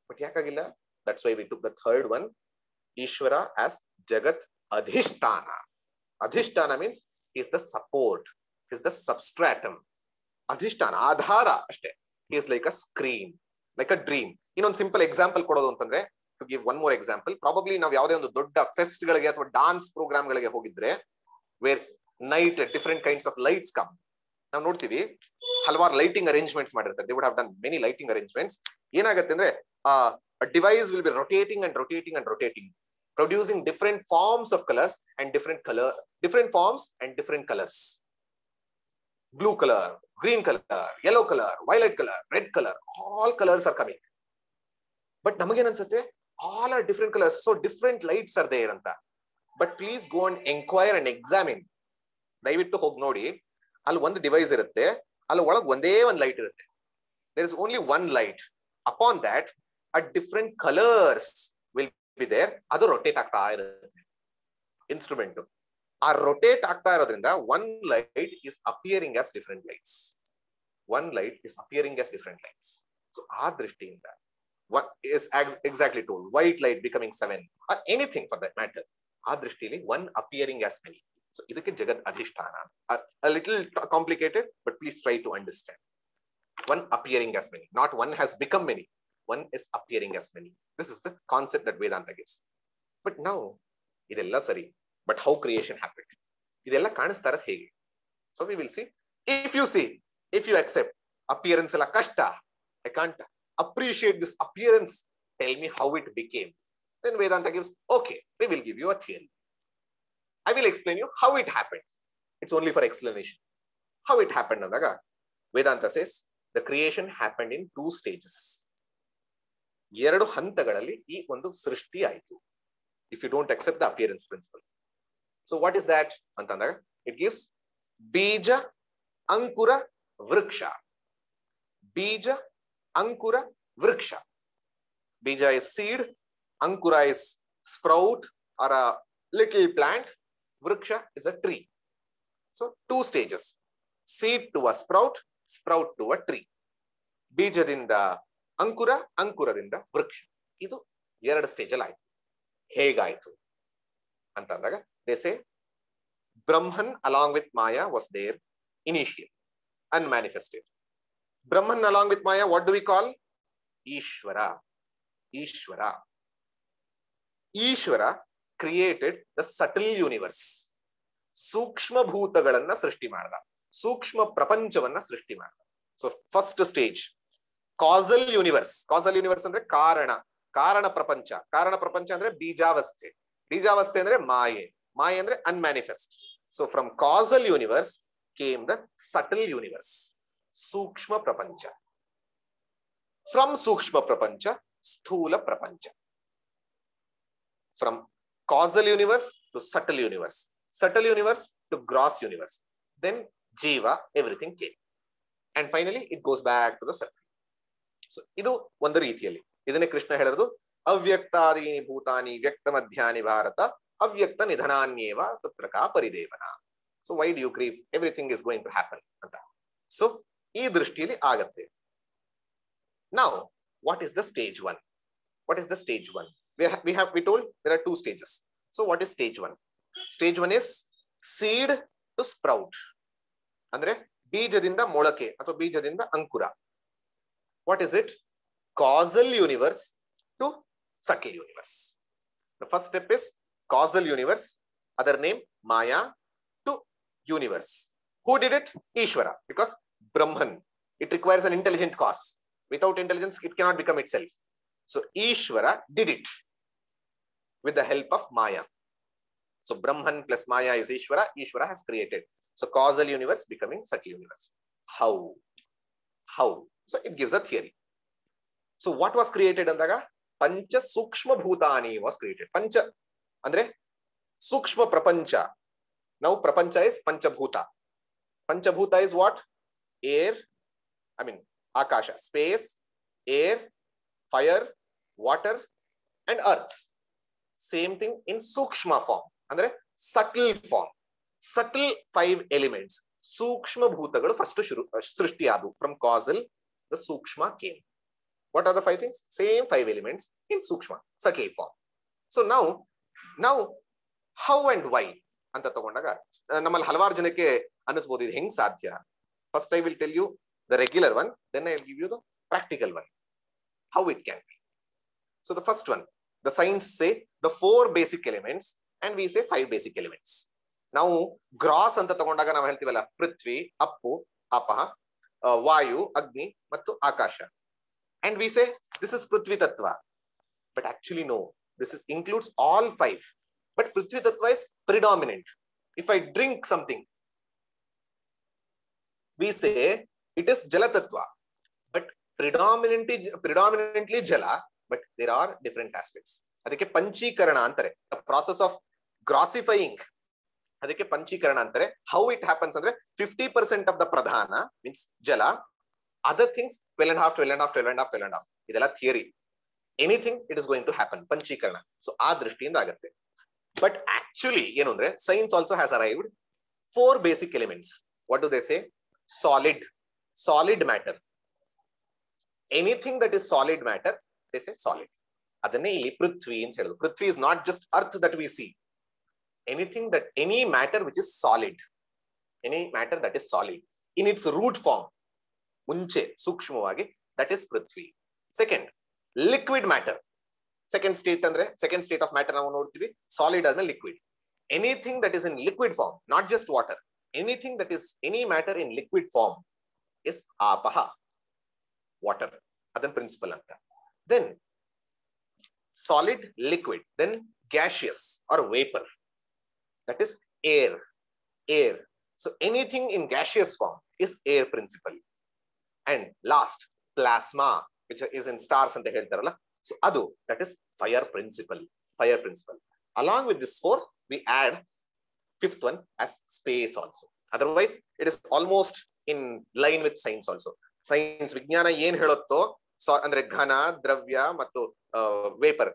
ಬಟ್ ಯಾಕಾಗಿಲ್ಲ? That's why we took the third one, Ishwara as jagat adhishthana. Adhishthana means is the support, is the substratum. ಅಧಿಷ್ಠಾನ ಆಧಾರ ಅಷ್ಟೇ. He is like a screen, like a dream. ಇನ್ನೊಂದು simple example ಕೊಡೋದು ಅಂತಂದ್ರೆ, to give one more example, probably ನಾವು ಯಾವುದೇ ಒಂದು ದೊಡ್ಡ ಫೆಸ್ಟ್ ಗಳಿಗೆ ಅಥವಾ ಡಾನ್ಸ್ ಪ್ರೋಗ್ರಾಮ್ ಗಳಿಗೆ ಹೋಗಿದ್ರೆ, where night different kinds of lights come, ನಾವು ನೋಡ್ತೀವಿ ಹಲವಾರು ಲೈಟಿಂಗ್ ಅರೇಂಜ್ಮೆಂಟ್ಸ್ ಮಾಡಿರ್ತಾರೆ. They would have done many lighting arrangements. ಏನಾಗುತ್ತೆ ಅಂದ್ರೆ a device will be rotating and rotating and rotating, producing different forms of colors and different forms and different colors. Blue color, green color, yellow color, violet color, red color, all colors are coming. But namagen ansutte all are different colors, so different lights are there anta. But please go and inquire and examine. Dayavittu hogi nodi, alli ಒಂದು device ಇರುತ್ತೆ, ಅಲ್ಲಿ ಒಳಗೆ ಒಂದೇ ಒಂದು light ಇರುತ್ತೆ. There is only one light. Upon that a different colors will be there. ಅದು rotate ಆಗ್ತಾ ಇರುತ್ತೆ ಇನ್ಸ್ಟ್ರೂಮೆಂಟ್. ಆ ರೊಟೇಟ್ ಆಗ್ತಾ ಇರೋದ್ರಿಂದ one light is appearing as different lights. One light is appearing as different lights. So ಆ ದೃಷ್ಟಿಯಿಂದ what is exactly told, white light becoming 7 or anything for that matter, ಆ ದೃಷ್ಟಿಯಲ್ಲಿ one appearing as many. So ಇದಕ್ಕೆ ಜಗತ್ ಅಧಿಷ್ಠಾನ. A little complicated, but please try to understand. One appearing as many, not one has become many. One is appearing as many. This is the concept that Vedanta gives. But now ಇದೆಲ್ಲ ಸರಿ, but how creation happened, ಇದೆಲ್ಲ ಕಾಣಿಸ್ತಾ ಇರೋದು ಹೇಗೆ? So we will see. If you accept appearance ಎಲ್ಲ ಕಷ್ಟ, I can't appreciate this appearance, tell me how it became. Then Vedanta gives, okay, we will give you a theory. I will explain you how it happened. It's only for explanation. How it happened andaga, Vedanta says the creation happened in 2 stages. ಎರಡು ಹಂತಗಳಲ್ಲಿ ಈ ಒಂದು ಸೃಷ್ಟಿ ಆಯಿತು. If you don't accept the appearance principle. So what is that? Antanda, it gives bija Ankura, Vriksha. Bija, Ankura, Vriksha. Bija is seed, Ankura is sprout or a little plant, Vriksha is a tree. So two stages. Seed to a sprout, sprout to a tree. Bijadinda Ankura, Ankuradinda Vriksha. Idu ಎರಡು stage ಅಲ್ಲಿ ಆಯ್ತು. ಹೇಗಾಯ್ತು ಅಂತಂದಾಗ they say Brahman along with Maya was there initially, unmanifested. Brahman along with Maya, what do we call? Ishvara. Ishvara. Ishvara created the subtle universe. ಸೂಕ್ಷ್ಮ ಭೂತಗಳನ್ನ ಸೃಷ್ಟಿ ಮಾಡಿದ, ಸೂಕ್ಷ್ಮ ಪ್ರಪಂಚವನ್ನ ಸೃಷ್ಟಿ ಮಾಡಿದ. So first stage castle universe. Castle universe ಅಂದ್ರೆ ಕಾರಣ, ಕಾರಣ ಪ್ರಪಂಚ. ಕಾರಣ ಪ್ರಪಂಚ ಅಂದ್ರೆ ಬೀಜಾವಸ್ಥೆ, ಬೀಜಾವಸ್ಥೆ ಅಂದ್ರೆ ಮಾಯೆ, ಮಾಯೆ ಅಂದ್ರೆ unmanifest. So from causal universe came the subtle universe, ಸೂಕ್ಷ್ಮ ಪ್ರಪಂಚ. ಫ್ರಮ್ ಸೂಕ್ಷ್ಮ ಪ್ರಪಂಚ ಸ್ಥೂಲ ಪ್ರಪಂಚ. From causal universe to subtle universe, subtle universe to gross universe, then jiva, everything came, and finally it goes back to the subtle. So idu ಒಂದು ರೀತಿಯಲ್ಲಿ ಇದನ್ನೇ ಕೃಷ್ಣ ಹೇಳಿರೋದು ಅವ್ಯಕ್ತಾದೀನಿ ಭೂತಾನಿ ವ್ಯಕ್ತ ಮಧ್ಯಾನಿ ಭಾರತ ಅವ್ಯಕ್ತ ನಿಧನಾನ್ಯೇವ ತತ್ರ ಕಾ ಪರಿದೇವನ. So why do you grieve, everything is going to happen ಅಂತ. ಸೊ ಈ ದೃಷ್ಟಿಯಲ್ಲಿ ಆಗತ್ತೆ. Now what is the stage one? What is the stage one? We told there are two stages. So what is stage one? Stage one is seed to sprout. Andre ಬೀಜದಿಂದ ಮೊಳಕೆ ಅಥವಾ ಬೀಜದಿಂದ Ankura. What is it? Causal universe to subtle universe. The first step is causal universe, other name Maya, to universe. Who did it? Ishvara. Because Brahman, it requires an intelligent cause. Without intelligence, it cannot become itself. So Ishvara did it with the help of Maya. So Brahman plus Maya is Ishvara. Ishvara has created. So causal universe becoming subtle universe. How? How? So it gives a theory. So what was created andaga? Pancha Sukshma Bhutani was created. Pancha andre Sukshma Prapancha. Now Prapancha is Panchabhuta. Panchabhuta is what? Air, Akasha, space, air, fire, water and earth. Same thing in Sukshma form, andre subtle form. Subtle 5 elements. Sukshma bhutagalu first srishti adu. From causal, the Sukshma came. What are the 5 things? Same 5 elements in Sukshma, subtle form. So now how and why anta tagondaga nammal halvar janake anisbodu idu heng sadhya. First I will tell you the regular one, then I will give you the practical one, how it can be. So the first one, the science say the 4 basic elements and we say 5 basic elements. Now gross anta tagondaga ನಾವು ಹೇಳ್ತೀವಲ್ಲ, ಪೃಥ್ವಿ, ಅಪ್ಪು, ಅಪಃ, ವಾಯು, ಅಗ್ನಿ ಮತ್ತು ಆಕಾಶ. And we say this is Prithvi Tattva. But actually no, this includes all 5. But Prithvi Tattva is predominant. If I drink something, we say it is Jala Tattva. But predominantly Jala, but there are different aspects. ಅದಕ್ಕೆ ಪಂಚೀಕರಣ ಅಂತಾರೆ. The process of grossifying, ಅದಕ್ಕೆ ಪಂಚೀಕರಣ ಅಂತಾರೆ. How it happens ಅಂದ್ರೆ 50% of the pradhana means Jala, other things 12.5. ಇದೆಲ್ಲ theory. Anything it is going to happen, ಪಂಚೀಕರಣ. So ಆ ದೃಷ್ಟಿಯಿಂದ ಆಗುತ್ತೆ. But actually ಏನು ಅಂದ್ರೆ science also has arrived 4 basic elements. What do they say? Solid matter. Anything that is solid matter, they say solid. ಅದನ್ನೇ ಇಲ್ಲಿ ಪೃಥ್ವಿ ಅಂತ ಹೇಳೋದು. ಪೃಥ್ವಿ is not just earth that we see. Any matter which is solid. Any matter that is solid in its root form, ಮುಂಚೆ ಸೂಕ್ಷ್ಮವಾಗಿ, that is Prithvi. Second, liquid matter. Second state of matter ನಾವು ನೋಡ್ತೀವಿ. Solid ಆದ್ಮೇಲೆ liquid. Anything that is in liquid form, not just water. Anything that is any matter in liquid form is apaha, water. Adan principle anta. Then solid, liquid, then gaseous or vapor, that is air. So anything in gaseous form is air principle. And last, plasma, which is in stars anta heltaralla. So adu, that is fire principle. Along with this 4, we add 5th one as space also. Otherwise it is almost in line with science also. Science ವಿಜ್ಞಾನ ಏನ್ ಹೇಳುತ್ತೋ ಅಂದ್ರೆ ಘನ, ದ್ರವ್ಯ ಮತ್ತು vapour,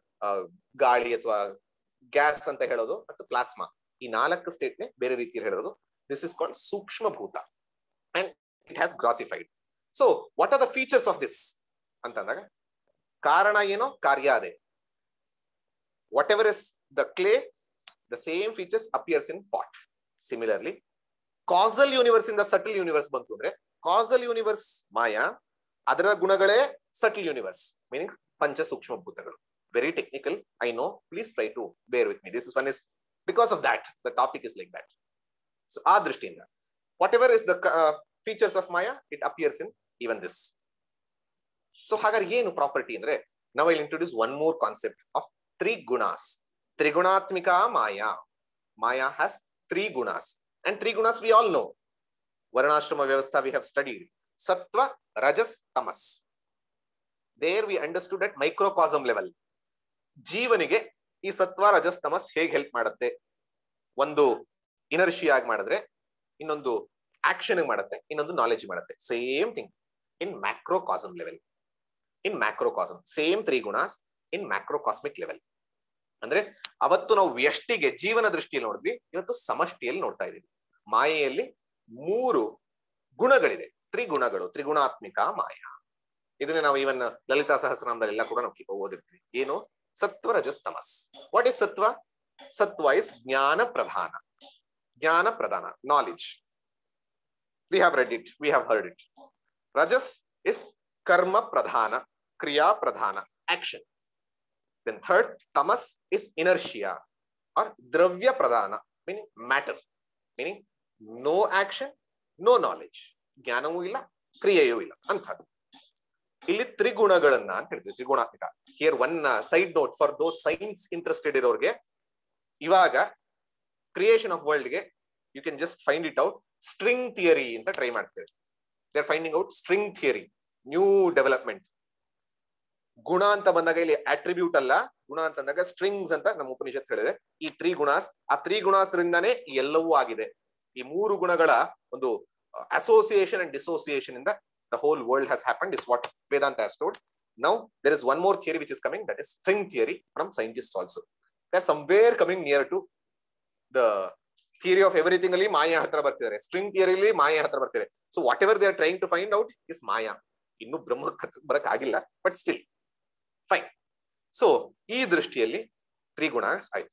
ಗಾಳಿ ಅಥವಾ gas ಅಂತ ಹೇಳೋದು, ಮತ್ತು ಪ್ಲಾಸ್ಮಾ, ಈ 4 ಸ್ಟೇಟ್ನೆ ಬೇರೆ ರೀತಿಯಲ್ಲಿ ಹೇಳೋದು. This is called sukshmabhuta and it has grossified. So what are the features of this ಅಂತಂದಾಗ, ಕಾರಣ ಏನೋ ಕಾರ್ಯ ಅದೇ. Whatever is the clay, the same features appears in pot. Similarly causal universe ಇಂದ ಸಟಲ್ ಯೂನಿವರ್ಸ್ ಬಂತು ಅಂದ್ರೆ, ಕಾಸಲ್ ಯೂನಿವರ್ಸ್ ಮಾಯಾ, ಅದರ ಗುಣಗಳೇ subtle universe, meaning ಪಂಚ ಸೂಕ್ಷ್ಮಭೂತಗಳು. Very technical, I know, please try to bear with me. This is one is because of that the topic is like that. So ಆ ದೃಷ್ಟಿಯಿಂದ whatever is the features of Maya, it appears in even this. So ಹಾಗಾದ್ರೆ ಏನು property ಅಂದ್ರೆ, ನಾವು I introduce one more concept of trigunas. ತ್ರಿಗುಣಾತ್ಮಿಕ ಮಾಯಾ. Maya has 3 gunas, and 3 gunas we all know. Varnashrama Vyavastha we have studied. Sattva, Rajas, Tamas. There we understood at microcosm level. ಜೀವನಿಗೆ ಈ ಸತ್ವ, ರಜಸ್, ತಮಸ್ ಹೇಗೆ ಹೆಲ್ಪ್ ಮಾಡುತ್ತೆ? ಒಂದು ಇನರ್ಷಿಯಾ ಆಗಿ ಮಾಡಿದ್ರೆ, ಇನ್ನೊಂದು ಆಕ್ಷನ್ ಮಾಡುತ್ತೆ, ಇನ್ನೊಂದು ನಾಲೆಜ್ ಮಾಡುತ್ತೆ. Same thing in macrocosm level. In macrocosm same 3 gunas in macrocosmic level. ಅಂದ್ರೆ ಅವತ್ತು ನಾವು ವ್ಯಷ್ಟಿಗೆ ಜೀವನ ದೃಷ್ಟಿಯಲ್ಲಿ ನೋಡಿದ್ವಿ, ಇವತ್ತು ಸಮಷ್ಟಿಯಲ್ಲಿ ನೋಡ್ತಾ ಇದೀವಿ. ಮಾಯೆಯಲ್ಲಿ 3 ಗುಣಗಳಿದೆ, ತ್ರಿಗುಣಗಳು, ತ್ರಿಗುಣಾತ್ಮಿಕ ಮಾಯಾ. ಇದನ್ನ ನಾವು ಇವನ್ ಲಲಿತಾ ಸಹಸ್ರನಾಮದಲ್ಲೆಲ್ಲ ಕೂಡ ನಾವು ಓದಿರ್ತೀವಿ. ಏನು? ಸತ್ವ, ರಜಸ್, ತಮಸ್. ವಾಟ್ ಇಸ್ ಸತ್ವ? ಸತ್ವ ಇಸ್ ಜ್ಞಾನ ಪ್ರಧಾನ. ಜ್ಞಾನ ಪ್ರಧಾನ, knowledge. We have read it, we have heard it. Rajas is karma pradhana, kriya pradhana, action. Then third, tamas is inertia or dravya pradhana, meaning matter, meaning no action, no knowledge. ಜ್ಞಾನವೂ ಇಲ್ಲ, ಕ್ರಿಯೆಯೂ ಇಲ್ಲ ಅಂತ. ಇಲ್ಲಿ ತ್ರಿಗುಣಗಳನ್ನ ಅಂತ ಹೇಳ್ತೀವಿ, ತ್ರಿಗುಣಾತ್ಮಿಕ. Here one side note for those science interested ಇರೋರಿಗೆ, ಇವಾಗ ಕ್ರಿಯೇಷನ್ ಆಫ್ ವರ್ಲ್ಡ್ ಗೆ you can just find it out. String theory ಅಂತ ಟ್ರೈ ಮಾಡ್ತೀವಿ. They are finding out string theory, new development. ಗುಣ ಅಂತ ಬಂದಾಗ ಇಲ್ಲಿ ಅಟ್ರಿಬ್ಯೂಟ್ ಅಲ್ಲ, ಗುಣ ಅಂತ ಅಂದಾಗ ಸ್ಟ್ರಿಂಗ್ಸ್ ಅಂತ ನಮ್ಮ ಉಪನಿಷತ್ ಹೇಳಿದೆ. ಈ 3 ಗುಣಾಸ್, ಆ 3 ಗುಣಾಸ್ರಿಂದಾನೇ ಎಲ್ಲವೂ ಆಗಿದೆ. ಈ 3 ಗುಣಗಳ ಒಂದು ಅಸೋಸಿಯೇಷನ್ ಅಂಡ್ ಡಿಸೋಸಿಯೇಷನ್ ಇಂದ the whole world has happened, is what Vedanta has told. Now there is one more theory which is coming, that is string theory from scientists also. They are somewhere coming near to the theory of everything ಅಲ್ಲಿ ಮಾಯಾ ಹತ್ರ ಬರ್ತಿದ್ದಾರೆ. String ಥಿಯರಿಲಿ ಮಾಯಾ ಹತ್ರ ಬರ್ತಿದ್ದಾರೆ. So whatever they are trying to find out is Maya. ಇನ್ನು ಬ್ರಹ್ಮಕ್ಕೆ ಬರಕ್ ಆಗಿಲ್ಲ, ಬಟ್ ಸ್ಟಿಲ್ ಫೈನ್. ಸೊ ಈ ದೃಷ್ಟಿಯಲ್ಲಿ 3 ಗುಣಾಸ್ ಆಯ್ತು.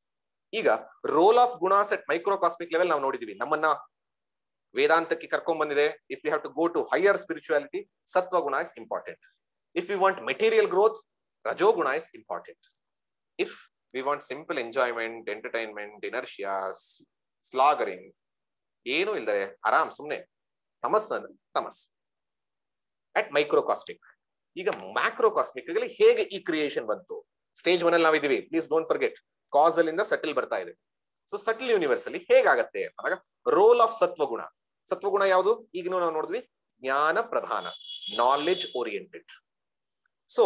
ಈಗ role of gunas at microcosmic level ನಾವು ನೋಡಿದೀವಿ. ನಮ್ಮನ್ನ ವೇದಾಂತಕ್ಕೆ ಕರ್ಕೊಂಡ್ ಬಂದಿದೆ. If you have to go to higher spirituality, sattva guna is important. If you want material growth, rajo guna is important. If we want simple enjoyment, entertainment, inertia, slugging, ಏನು ಇಲ್ಲದೆ ಆರಾಮ್ ಸುಮ್ನೆ ತಮಸ್ ಅಟ್ ಮೈಕ್ರೋಕಾಸ್ಮಿಕ್. ಈಗ ಮ್ಯಾಕ್ರೋಕಾಸ್ಮಿಕ್ ಹೇಗೆ ಈ ಕ್ರಿಯೇಷನ್ ಬಂತು? ಸ್ಟೇಜ್ 1 ಅಲ್ಲಿ ನಾವಿದೀವಿ. ಪ್ಲೀಸ್ ಡೋಂಟ್ ಫರ್ಗೆಟ್, ಕಾಸಲ್ ಇಂದ ಸಟಲ್ ಬರ್ತಾ ಇದೆ. ಸೊ ಸಟಲ್ ಯೂನಿವರ್ಸ್ ಅಲ್ಲಿ ಹೇಗಾಗತ್ತೆ ಅಂದಾಗ, ರೋಲ್ ಆಫ್ ಸತ್ವಗುಣ. ಸತ್ವಗುಣ ಯಾವುದು? ಈಗ ನಾವು ನೋಡಿದ್ವಿ, ಜ್ಞಾನ ಪ್ರಧಾನ, knowledge oriented. So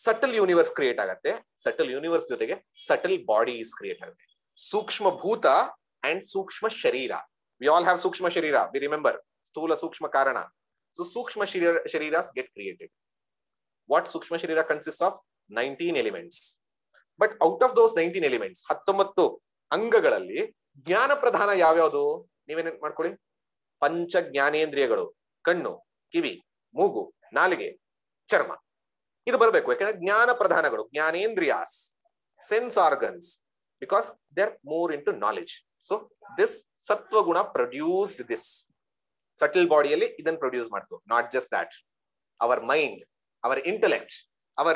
subtle universe create ಆಗತ್ತೆ. ಸಟಲ್ ಯೂನಿವರ್ಸ್ ಜೊತೆಗೆ ಸಟಲ್ ಬಾಡೀಸ್ ಕ್ರಿಯೇಟ್ ಆಗುತ್ತೆ. ಸೂಕ್ಷ್ಮ ಭೂತ ಅಂಡ್ ಸೂಕ್ಷ್ಮ ಶರೀರ. ವಿ ಆಲ್ ಹ್ಯಾವ್ ಸೂಕ್ಷ್ಮ ಶರೀರ, ವಿ ರಿಮೆಂಬರ್. ಸ್ಥೂಲ, ಸೂಕ್ಷ್ಮ, ಕಾರಣ. So sukshma shariras get created. What Sukshma Sharira consists of? 19 elements. But out of those 19 elements, 19 ಅಂಗಗಳಲ್ಲಿ ಜ್ಞಾನ ಪ್ರಧಾನ ಯಾವ್ಯಾವುದು? ನೀವೇನ್ ಮಾಡ್ಕೊಳ್ಳಿ, ಪಂಚ ಜ್ಞಾನೇಂದ್ರಿಯಗಳು, ಕಣ್ಣು, ಕಿವಿ, ಮೂಗು, ನಾಲಿಗೆ, ಚರ್ಮ. ಇದು ಬರಬೇಕು. ಯಾಕಂದ್ರೆ ಜ್ಞಾನ ಪ್ರಧಾನಗಳು, jnanendriyas, sense organs, because they are more into knowledge. So this sattvaguna produced this. Subtle ಬಾಡಿಯಲ್ಲಿ ಇದನ್ನು ಪ್ರೊಡ್ಯೂಸ್ ಮಾಡ್ತು. Not just that, our mind, our intellect, our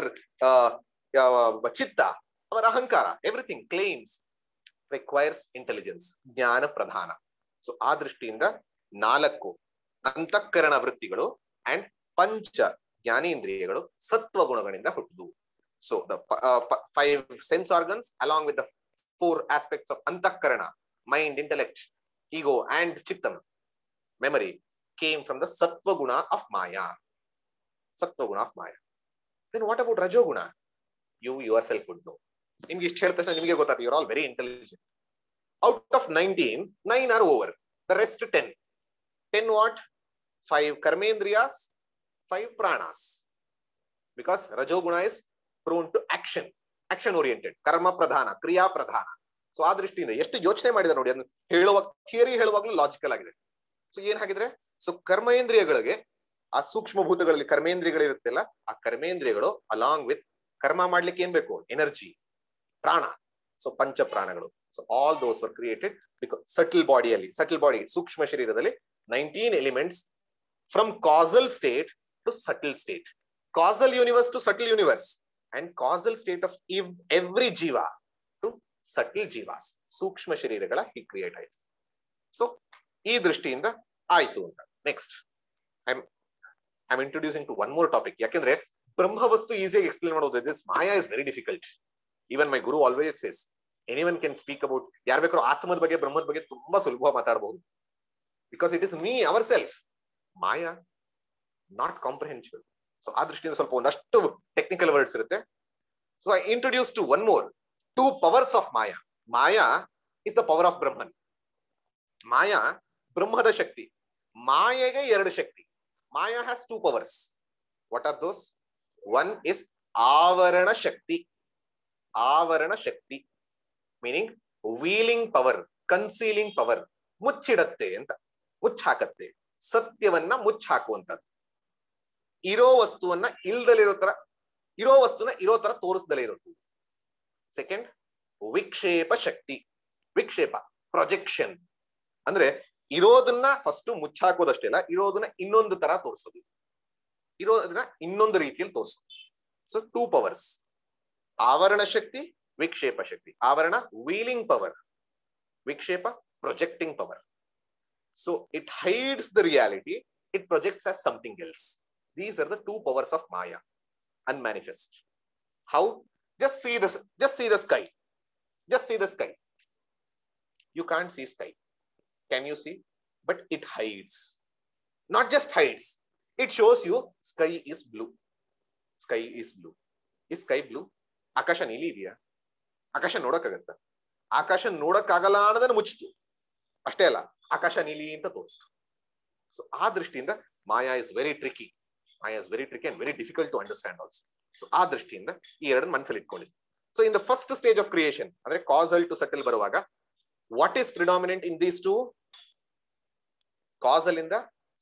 chitta, our ahankara, everything claims requires intelligence, ಜ್ಞಾನ ಪ್ರಧಾನ. ಸೊ ಆ ದೃಷ್ಟಿಯಿಂದ 4 ಅಂತಃಕರಣ ವೃತ್ತಿಗಳು and ಪಂಚ ಜ್ಞಾನೇಂದ್ರಿಯಗಳು ಸತ್ವ ಗುಣಗಳಿಂದ ಹುಟ್ಟಿದವು. So the 5 sense organs along with the 4 aspects of antahkarana, mind, intellect, ego and chittam, memory, came from the sattva guna of Maya. Sattva-guna of Maya. Then what about Rajoguna? You yourself would know. ನಿಮ್ಗೆ ಇಷ್ಟು ಹೇಳಿದ ತಕ್ಷಣ ನಿಮಗೆ ಗೊತ್ತಾಗ್ತದೆ, you are all very intelligent. Out of 19, 9 are over. The rest 10. 10 what? 5 karmendriyas, 5 pranas. Because rajoguna is prone to action, action oriented, karma pradhana, kriya pradhana. So ಆ ದೃಷ್ಟಿಯಿಂದ ಎಷ್ಟು ಯೋಚನೆ ಮಾಡಿದ ನೋಡಿ, ಅದನ್ನ ಹೇಳುವಾಗ ಥಿಯರಿ ಹೇಳುವಾಗ್ಲೂ ಲಾಜಿಕಲ್ ಆಗಿದೆ. ಸೊ ಏನ್ ಹಾಗಿದ್ರೆ, ಸೊ ಕರ್ಮೇಂದ್ರಿಯಗಳಿಗೆ, ಆ ಸೂಕ್ಷ್ಮ ಭೂತಗಳಲ್ಲಿ ಕರ್ಮೇಂದ್ರಿಯಗಳಿರುತ್ತಲ್ಲ, ಆ ಕರ್ಮೇಂದ್ರಿಯಗಳು ಅಲಾಂಗ್ ವಿತ್ ಕರ್ಮ ಮಾಡ್ಲಿಕ್ಕೆ ಏನ್ ಬೇಕು, ಎನರ್ಜಿ, ಪ್ರಾಣ. ಸೊ ಪಂಚ ಪ್ರಾಣಗಳು. So all those were created because subtle ಬಾಡಿಯಲ್ಲಿ, ಸಟಲ್ ಬಾಡಿ ಸೂಕ್ಷ್ಮ ಶರೀರದಲ್ಲಿ 19 elements from causal state to subtle state, causal universe to subtle universe, and causal state of every jiva to subtle jivas, ಸೂಕ್ಷ್ಮ ಶರೀರಗಳ ಹಿ create ಆಯ್ತು. So ಈ ದೃಷ್ಟಿಯಿಂದ ಆಯ್ತು ಅಂತ. Next I am introducing to one more topic. ಯಾಕೆಂದ್ರೆ ಬ್ರಹ್ಮವಸ್ತು ಈಸಿಯಾಗಿ explain ಮಾಡೋದು, this Maya is very difficult. Even my guru always says anyone can speak about, ಯಾರು ಬೇಕಾದ್ರೂ ಆತ್ಮದ ಬಗ್ಗೆ ಬ್ರಹ್ಮದ ಬಗ್ಗೆ ತುಂಬಾ ಸುಲಭವಾಗಿ ಮಾತಾಡಬಹುದು, because it is me our self. Maya not comprehensible. So ಆ ದೃಷ್ಟಿಯಿಂದ ಸ್ವಲ್ಪ ಒಂದಷ್ಟು ಟೆಕ್ನಿಕಲ್ ವರ್ಡ್ಸ್ ಇರುತ್ತೆ. So I introduce to one more, 2 powers of Maya. Maya is the power of Brahman. ಮಾಯಾ ಬ್ರಹ್ಮದ ಶಕ್ತಿ. ಮಾಯೆಗೆ 2 ಶಕ್ತಿ. Maya has 2 powers. What are those? One is avarana shakti. Avarana shakti meaning veiling power, concealing power. ಮುಚ್ಚಿಡತ್ತೆ ಅಂತ, ಮುಚ್ಚಾಕತ್ತೆ, ಸತ್ಯವನ್ನ ಮುಚ್ಚಾಕುವಂಥದ್ದು. ಇರೋ ವಸ್ತುವನ್ನ ಇಲ್ದಲಿರೋ ತರ, ಇರೋ ವಸ್ತುನ ಇರೋ ತರ ತೋರಿಸ್ದಲೇ ಇರೋದು. ಸೆಕೆಂಡ್, ವಿಕ್ಷೇಪ ಶಕ್ತಿ. ವಿಕ್ಷೇಪ, ಪ್ರೊಜೆಕ್ಷನ್. ಅಂದ್ರೆ ಇರೋದನ್ನ ಫಸ್ಟ್ ಮುಚ್ಚಾಕೋದಷ್ಟೇ ಅಲ್ಲ, ಇರೋದನ್ನ ಇನ್ನೊಂದು ತರ ತೋರಿಸೋದು, ಇರೋದನ್ನ ಇನ್ನೊಂದು ರೀತಿಯಲ್ಲಿ ತೋರಿಸೋದು. ಸೊ 2 powers, ಆವರಣ ಶಕ್ತಿ, ವಿಕ್ಷೇಪ ಶಕ್ತಿ. Avarana veiling power, vikshepa projecting power. So it hides the reality, it projects as something else. These are the 2 powers of Maya, unmanifest. How? Just see this, just see the sky. Just see the sky. You can't see sky. Can you see? But it hides. Not just hides. It shows you sky is blue. Sky is blue. Is sky blue? ಆಕಾಶ ನೀಲಿ ಇದೆಯಾ? ಆಕಾಶ ನೋಡಕ್ಕಾಗತ್ತಾ? ಆಕಾಶ ನೋಡಕ್ಕಾಗಲ್ಲ ಅನ್ನೋದನ್ನ ಮುಚ್ಚಿತು ಅಷ್ಟೇ ಅಲ್ಲ, ಆಕಾಶ ನೀಲಿ ಅಂತ ತೋರಿಸ್ತು. So ಆ ದೃಷ್ಟಿಯಿಂದ Maya is very tricky. Maya is very tricky and very difficult to understand also. So ಆ ದೃಷ್ಟಿಯಿಂದ ಈ ಎರಡನ್ನು ಮನಸ್ಸಲ್ಲಿ ಇಟ್ಕೊಳ್ಳಿ. So in the first stage of creation, ಅಂದ್ರೆ causal to subtle ಬರುವಾಗ, what is predominant in these two? Causal ಇಂದ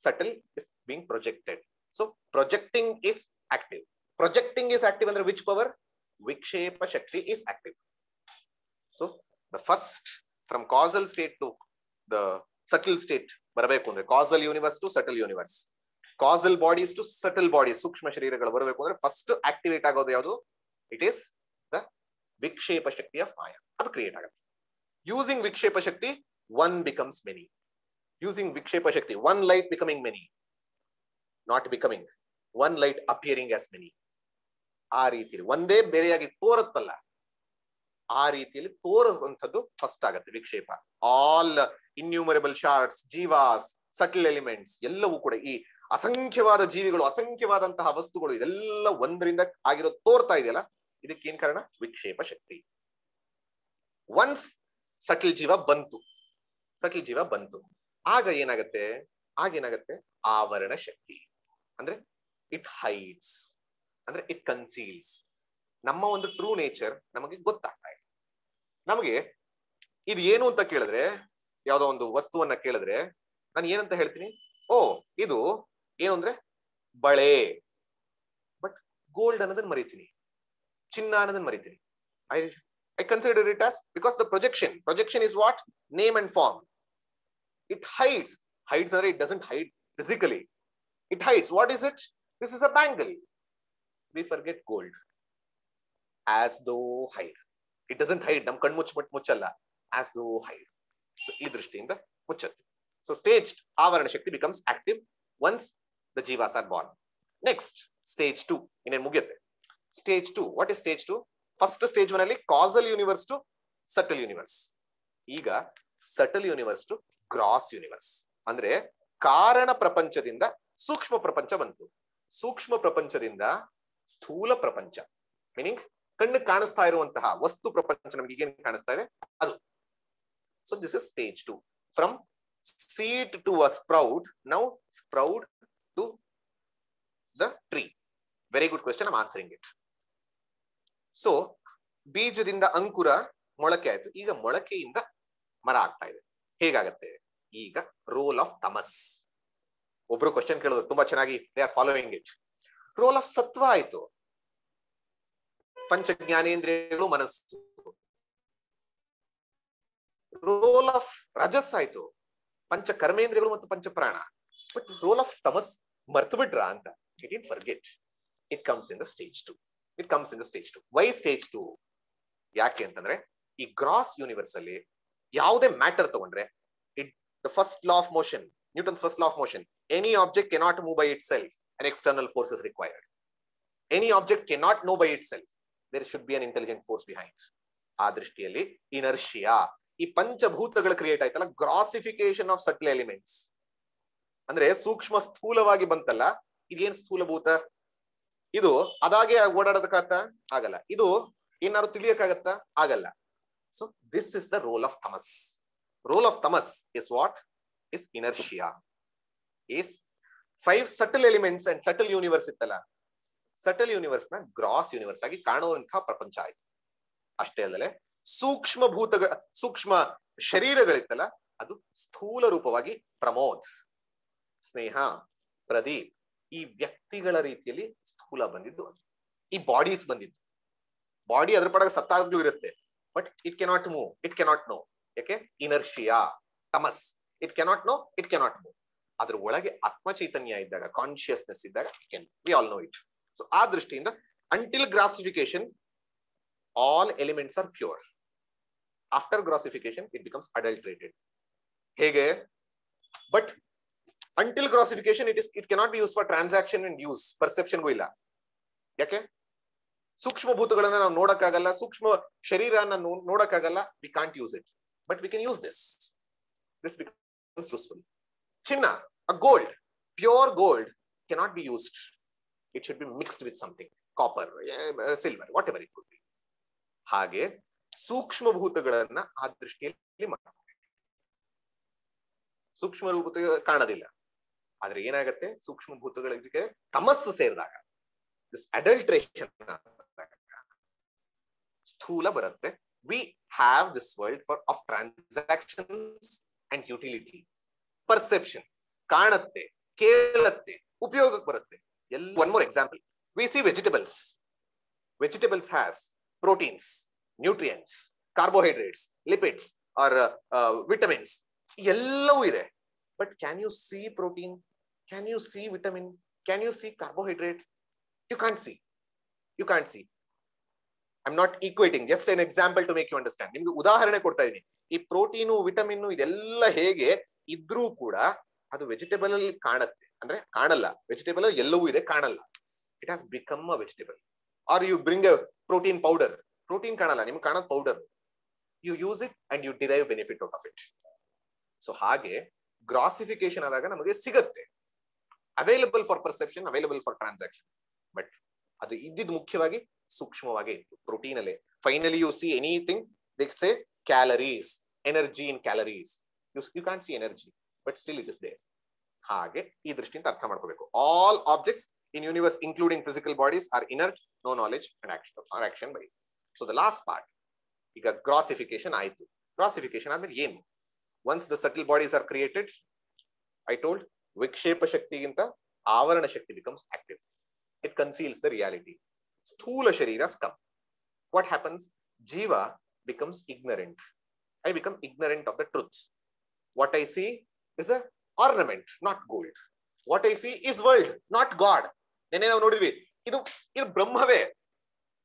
subtle is being projected. So projecting is active. Projecting is active ಅಂದ್ರೆ which power? Vikshepa Shakti is active. So the first, from causal state to the subtle state ಬರಬೇಕು ಅಂದ್ರೆ, causal universe to subtle universe, causal bodies to subtle bodies, ಸೂಕ್ಷ್ಮ ಶರೀರಗಳು ಬರಬೇಕು ಅಂದ್ರೆ first activate ಆಗೋದು ಯಾವುದು? It is the vikshepa shakti of Maya. ಅದು create ಆಗುತ್ತೆ. Using vikshepa shakti, one becomes many. Using vikshepa shakti, one light becoming many, not becoming, one light appearing as many. ಆ ರೀತಿಯಲ್ಲಿ ಒಂದೇ ಬೇರೆಯಾಗಿ ತೋರುತ್ತಲ್ಲ, ಆ ರೀತಿಯಲ್ಲಿ ತೋರುವಂಥದ್ದು ಫಸ್ಟ್ ಆಗುತ್ತೆ ವಿಕ್ಷೇಪ. All innumerable sorts, jivas, subtle elements ಎಲ್ಲವೂ ಕೂಡ, ಈ ಅಸಂಖ್ಯವಾದ ಜೀವಿಗಳು, ಅಸಂಖ್ಯವಾದಂತಹ ವಸ್ತುಗಳು, ಇದೆಲ್ಲ ಒಂದರಿಂದ ಆಗಿರೋ ತೋರ್ತಾ ಇದೆಯಲ್ಲ, ಇದಕ್ಕೇನ್ ಕಾರಣ? ವಿಕ್ಷೇಪ ಶಕ್ತಿ. ಒನ್ಸ್ ಸಟಲ್ ಜೀವ ಬಂತು, ಸಟಲ್ ಜೀವ ಬಂತು, ಆಗ ಏನಾಗತ್ತೆ? ಆಗೇನಾಗತ್ತೆ? ಆವರಣ ಶಕ್ತಿ. ಅಂದ್ರೆ ಇಟ್ ಹೈಡ್ಸ್, ಅಂದ್ರೆ ಇಟ್ ಕನ್ಸೀಲ್ಸ್. ನಮ್ಮ ಒಂದು ಟ್ರೂ ನೇಚರ್ ನಮಗೆ ಗೊತ್ತಾಗ್ತಾ ಇದೆ. ನಮಗೆ ಇದು ಏನು ಅಂತ ಕೇಳಿದ್ರೆ, ಯಾವ್ದೋ ಒಂದು ವಸ್ತುವನ್ನ ಕೇಳಿದ್ರೆ ನಾನು ಏನಂತ ಹೇಳ್ತೀನಿ? ಓ ಇದು ಏನು ಅಂದ್ರೆ ಬಳೆ. ಬಟ್ ಗೋಲ್ಡ್ ಅನ್ನೋದನ್ನ ಮರಿತೀನಿ, ಚಿನ್ನ ಅನ್ನೋದನ್ನ ಮರಿತೀನಿ. I consider it as, because the projection is what? Name and form. It hides. Hides or it doesn't hide physically. It hides. What is it? This is a bangle. We forget gold. As though hide. It doesn't hide. Nam kan muchalla. As though hide. So ee drishtiinda muchatti. So staged avarana shakti becomes active once the jivas are born. Next, stage 2. Inne mugiyate. Stage 2. What is stage 2? First stage 1 alli causal universe to subtle universe. Iga subtle universe to gross universe. Andre ಕಾರಣ ಪ್ರಪಂಚದಿಂದ ಸೂಕ್ಷ್ಮ ಪ್ರಪಂಚ ಬಂತು, ಸೂಕ್ಷ್ಮ ಪ್ರಪಂಚದಿಂದ ಸ್ಥೂಲ ಪ್ರಪಂಚ, meaning ಕಣ್ಣು ಕಾಣಿಸ್ತಾ ಇರುವಂತಹ ವಸ್ತು ಪ್ರಪಂಚ ನಮಗೆ ಈಗೇನು ಕಾಣಿಸ್ತಾ ಇದೆ ಅದು. So this is stage 2. From seed to a sprout, now sprout to the tree. Very good question. I'm answering it. So, ಬೀಜದಿಂದ ಅಂಕುರ ಮೊಳಕೆ ಆಯ್ತು. ಈಗ ಮೊಳಕೆಯಿಂದ ಮರ ಆಗ್ತಾ ಇದೆ. ಹೇಗಾಗತ್ತೆ? ಈಗ ರೋಲ್ ಆಫ್ ತಮಸ್. ಒಬ್ರು ಕ್ವಶನ್ ಕೇಳಿದ್ರು ತುಂಬಾ ಚೆನ್ನಾಗಿ, they are following it. Role of ಸತ್ವ ಆಯ್ತು, ಪಂಚ ಜ್ಞಾನೇಂದ್ರಿಯಗಳು, ಮನಸ್ಸು. ರೋಲ್ ಆಫ್ ರಜಸ್ ಆಯ್ತು, ಪಂಚ ಕರ್ಮೇಂದ್ರಿಯಗಳು ಮತ್ತು ಪಂಚ ಪ್ರಾಣ. ಬಟ್ ರೋಲ್ ಆಫ್ ತಮಸ್ ಮರ್ತು ಬಿಟ್ರ ಅಂತ? It did forget. It comes in the stage 2. It comes in the stage 2. Why stage 2? ಯಾಕೆ ಅಂತಂದ್ರೆ ಈ ಗ್ರಾಸ್ ಯೂನಿವರ್ಸ್ ಅಲ್ಲಿ ಯಾವುದೇ ಮ್ಯಾಟರ್ ತಗೊಂಡ್ರೆ, it the first law of motion, Newton's first law of motion, any object cannot move by it self, an external force is required. Any object cannot know by itself. There should be an intelligent force behind. ಆ ದೃಷ್ಟಿಯಲ್ಲಿ inertia, ಈ ಪಂಚಭೂತಗಳು create ಆಯ್ತಲ್ಲ, ಗ್ರಾಸಿಫಿಕೇಶನ್ of shuttle elements. ಅಂದ್ರೆ ಸೂಕ್ಷ್ಮ ಸ್ಥೂಲವಾಗಿ ಬಂತಲ್ಲ, ಇದೇನ್ ಸ್ಥೂಲಭೂತ, ಇದು ಅದಾಗೆ ಓಡಾಡೋದಕ್ಕಾಗತ್ತ? ಆಗಲ್ಲ. ಇದು ಏನಾದ್ರು ತಿಳಿಯಕ್ಕಾಗತ್ತ? ಆಗಲ್ಲ. So this is the role of tamas. Role of tamas is what? Is inertia. Is 5 subtle elements and subtle universe ಇತ್ತಲ್ಲ, ಸಟಲ್ ಯೂನಿವರ್ಸ್ ನ ಗ್ರಾಸ್ ಯೂನಿವರ್ಸ್ ಆಗಿ ಕಾಣುವಂತಹ ಪ್ರಪಂಚ ಆಯ್ತು. ಅಷ್ಟೇ ಅಲ್ಲದೆ ಸೂಕ್ಷ್ಮ ಭೂತಗಳ, ಸೂಕ್ಷ್ಮ ಶರೀರಗಳಿತ್ತಲ್ಲ, ಅದು ಸ್ಥೂಲ ರೂಪವಾಗಿ ಪ್ರಮೋದ್, ಸ್ನೇಹ, ಪ್ರದೀಪ್, ಈ ವ್ಯಕ್ತಿಗಳ ರೀತಿಯಲ್ಲಿ ಸ್ಥೂಲ ಬಂದಿದ್ದು. ಈ ಬಾಡೀಸ್ ಬಂದಿದ್ದು. ಬಾಡಿ ಅದ್ರ ಪಡಗ ಸತ್ತಾಗ್ಲೂ ಇರುತ್ತೆ, but it cannot move, it cannot know. ಯಾಕೆ? Inertia, tamas. It cannot know, it cannot move. ಅದ್ರ ಒಳಗೆ ಆತ್ಮ ಚೈತನ್ಯ ಇದ್ದಾಗ, ಕಾನ್ಶಿಯಸ್ನೆಸ್ ಇದ್ದಾಗ, we all know it. So ಆ ದೃಷ್ಟಿಯಿಂದ until grossification all elements are pure. After grossification it becomes adulterated. ಹೇಗೆ? But until grossification it cannot be use for transaction and use. ಪರ್ಸೆಪ್ಷನ್ಗೂ ಇಲ್ಲ. ಯಾಕೆ? ಸೂಕ್ಷ್ಮ ಭೂತಗಳನ್ನ ನಾವು ನೋಡಕ್ಕಾಗಲ್ಲ, ಸೂಕ್ಷ್ಮ ಶರೀರನ ನೋಡಕ್ಕಾಗಲ್ಲ. We can't use it, but we can use this. This becomes useful. Chinna, a gold, pure gold cannot be used. It should be mixed with something, copper, silver, whatever it could be. ಹಾಗೆ ಸೂಕ್ಷ್ಮ ಭೂತಗಳನ್ನ ಆ ದೃಷ್ಟಿಯಲ್ಲಿ ಮಾಡ್ತಾರೆ. ಸೂಕ್ಷ್ಮ ಭೂತ ಕಾಣೋದಿಲ್ಲ, ಆದ್ರೆ ಏನಾಗತ್ತೆ? ಸೂಕ್ಷ್ಮ ಭೂತಗಳಿಗೆ ತಮಸ್ಸು ಸೇರಿದಾಗ, ದಿಸ್ ಅಡಲ್ಟ್ರೇಷನ್, ಸ್ಥೂಲ ಬರುತ್ತೆ. We have this world of transactions and utility. Perception, ಕಾಣತ್ತೆ, ಕೇಳತ್ತೆ, ಉಪಯೋಗಕ್ಕೆ ಬರುತ್ತೆ. One more example. We see vegetables. Vegetables has proteins, nutrients, carbohydrates, lipids, or vitamins. ಎಲ್ಲವೂ ಇದೆ. But can you see protein? Can you see vitamin? Can you see carbohydrate? You can't see. You can't see. I'm not equating. Just an example to make you understand. ನಿಮ್ಗೆ ಉದಾಹರಣೆ ಕೊಡ್ತಾ ಇದೀನಿ. ಈ protein, vitamin ಇದೆಲ್ಲ ಹೇಗೆ ಇದ್ರೂ ಕೂಡ ಅದು ವೆಜಿಟೇಬಲ್ ಅಲ್ಲಿ ಕಾಣತ್ತೆ. ಅಂದ್ರೆ ಕಾಣಲ್ಲ. ವೆಜಿಟೇಬಲ್ ಎಲ್ಲವೂ ಇದೆ, ಕಾಣಲ್ಲ. It has become a vegetable. Are you bring a protein powder. Protein ಕಾಣಲ್ಲ, ನಿಮ್ಗೆ ಕಾಣೋದು powder. You use it and you derive benefit out of it. So ಹಾಗೆ ಗ್ರಾಸಿಫಿಕೇಶನ್ ಆದಾಗ ನಮಗೆ ಸಿಗತ್ತೆ. Available for perception, available for transaction. But ಅದು ಇದ್ದಿದ್ದು ಮುಖ್ಯವಾಗಿ ಸೂಕ್ಷ್ಮವಾಗಿ ಇತ್ತು, ಪ್ರೋಟೀನ್ ಅಲ್ಲೇ. Finally you see anything, they say calories, energy in calories. You can't see energy, but still it is there. ಹಾಗೆ ಈ ದೃಷ್ಟಿಯಿಂದ ಅರ್ಥ ಮಾಡ್ಕೋಬೇಕು. All objects in universe, including physical bodies, are inert, no knowledge and action by it. So the last part, ಈಗ ಗ್ರಾಸಿಫಿಕೇಶನ್ ಆಯ್ತು. ಗ್ರಾಸಿಫಿಕೇಶನ್ ಆದ್ಮೇಲೆ ಏನು? Once the subtle bodies are created, I told, ವಿಕ್ಷೇಪ ಶಕ್ತಿಗಿಂತ ಆವರಣ ಶಕ್ತಿ becomes active. It conceals the reality. ಸ್ಥೂಲ ಶರೀರಸ್ come. What happens? Jiva becomes ignorant. I become ignorant of the truths. What I see is a ornament, not gold. What I see is world, not God. ನೆನ್ನೆ ನಾವು ನೋಡಿದ್ವಿ, ಇದು ಬ್ರಹ್ಮವೇ.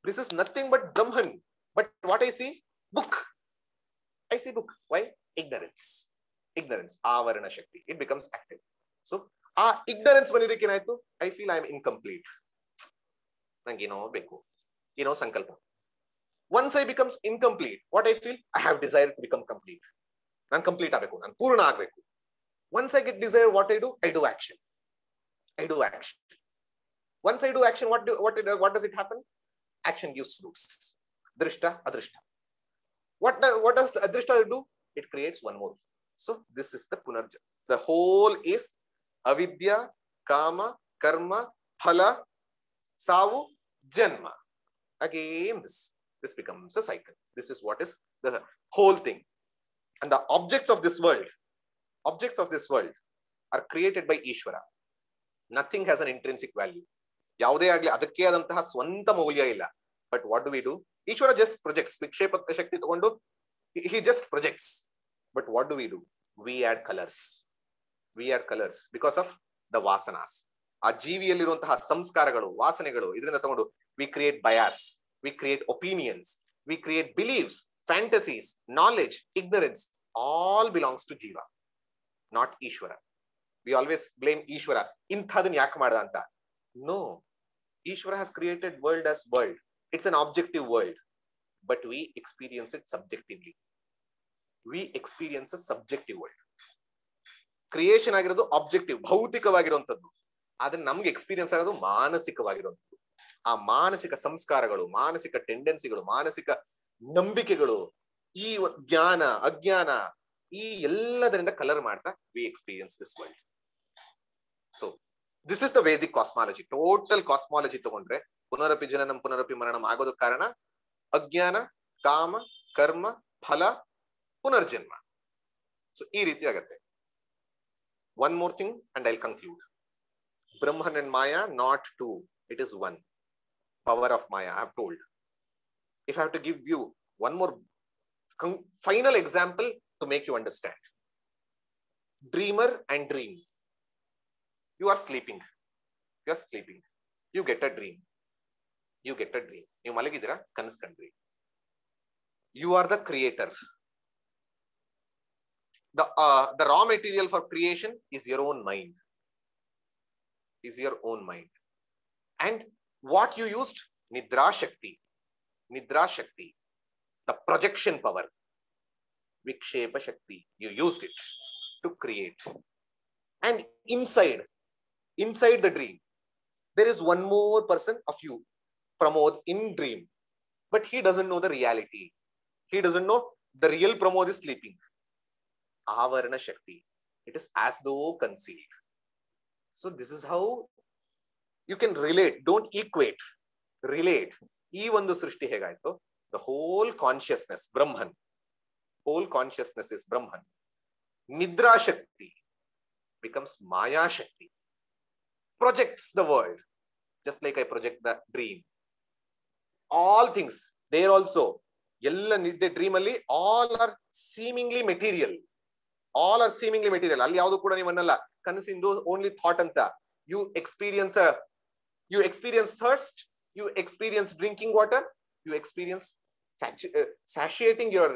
This is nothing but Brahman. But what I see? Book. I see book. Why? Ignorance. Ignorance. ಆವರಣ ಶಕ್ತಿ. It becomes active. So, ಆ ignorance ಬಂದಿದ್ದಕ್ಕೆ ಏನಾಯ್ತು? I feel I am incomplete. ನಂಗೆ ಏನೋ ಬೇಕು, ಏನೋ ಸಂಕಲ್ಪ. Once I becomes incomplete, what I feel? I have desire to become complete. ನಾನು ಕಂಪ್ಲೀಟ್ ಆಗಬೇಕು, ನಾನು ಪೂರ್ಣ ಆಗಬೇಕು. Once I get desire, what I do? I do action. I do action. Once I do action, what does it happen? Action gives fruits. Drishta, adrishta. What does adrishta do? It creates one more. So this is the punarja. The whole is avidya, ಕಾಮ ಕರ್ಮ ಫಲ ಸಾವು ಜನ್ಮ. Again this becomes a cycle. This is what is the whole thing. And the objects of this world are created by Ishvara. Nothing has an intrinsic value. ಯಾವುದೇ ಆಗಲಿ ಅದಕ್ಕೆ ಆದಂತಹ ಸ್ವಂತ ಮೌಲ್ಯ ಇಲ್ಲ. But what do? Ishvara just projects. ವಿಕ್ಷೇಪ ಶಕ್ತಿ ತಗೊಂಡು he just projects. But what do? We add colors. Because of the vasanas. ಆ ಜೀವಿಯಲ್ಲಿರುವಂತಹ ಸಂಸ್ಕಾರಗಳು, ವಾಸನೆಗಳು, ಇದರಿಂದ ತಗೊಂಡು we create bias, we create opinions, we create beliefs, fantasies, knowledge, ignorance. All belongs to Jiva, not Ishvara. We always blame Ishvara. Inthadun yak ಮಾಡ್ದ ಅಂತ. No. Ishvara has created world as world. It's an objective world. But we experience it subjectively. We experience a subjective world. Creation ಆಗಿರೋದು objective, ಭೌತಿಕವಾಗಿರುವಂತದ್ದು. ಆದ್ರೆ ನಮ್ಗೆ experience ಆಗೋದು ಮಾನಸಿಕವಾಗಿರುವಂತದ್ದು. ಆ ಮಾನಸಿಕ ಸಂಸ್ಕಾರಗಳು, ಮಾನಸಿಕ ಟೆಂಡೆನ್ಸಿಗಳು, ಮಾನಸಿಕ ನಂಬಿಕೆಗಳು, ಈ ಜ್ಞಾನ ಅಜ್ಞಾನ, ಈ ಎಲ್ಲದರಿಂದ ಕಲರ್ ಮಾಡ್ತಾ we experience this world. So this is the Vedic cosmology. Total cosmology ತಗೊಂಡ್ರೆ ಪುನರಪಿ ಜನನಂ ಪುನರಪಿ ಮರಣಂ ಆಗೋದಕ್ಕೆ ಕಾರಣ ಅಜ್ಞಾನ, ಕಾಮ, ಕರ್ಮ, ಫಲ, ಪುನರ್ಜನ್ಮ. ಸೊ ಈ ರೀತಿ ಆಗತ್ತೆ. One more thing and I'll conclude. Brahman and Maya, not two. It is one. Power of Maya, I have told. If I have to give you one more final example to make you understand. Dreamer and dream. You are sleeping. You get a dream. You malagidira kanas kandri. You are the creator. The raw material for creation is your own mind. And what you used? Nidra Shakti. The projection power. Vikshepa Shakti. You used it to create. And inside the dream, there is one more person of you, Pramod, in dream. But he doesn't know the reality. He doesn't know the real Pramod is sleeping. Avarana Shakti. It is as though concealed. So this is how you can relate. Don't equate. Relate. ಈ ಒಂದು ಸೃಷ್ಟಿ ಹೇಗಾಯ್ತು? The whole consciousness, Brahman. Whole consciousness is Brahman. Nidra Shakti becomes Maya Shakti. Projects the world. Just like I project the dream. All things, there also. Ella nidde dream alli, all are seemingly material. ಅಲ್ಲಿ ಯಾವುದು ಕೂಡ ನೀವು ಅನ್ನಲ್ಲ ಕನಸಿಂದು only thought ಅಂತ. You experience thirst, you experience drinking water, you experience satiating your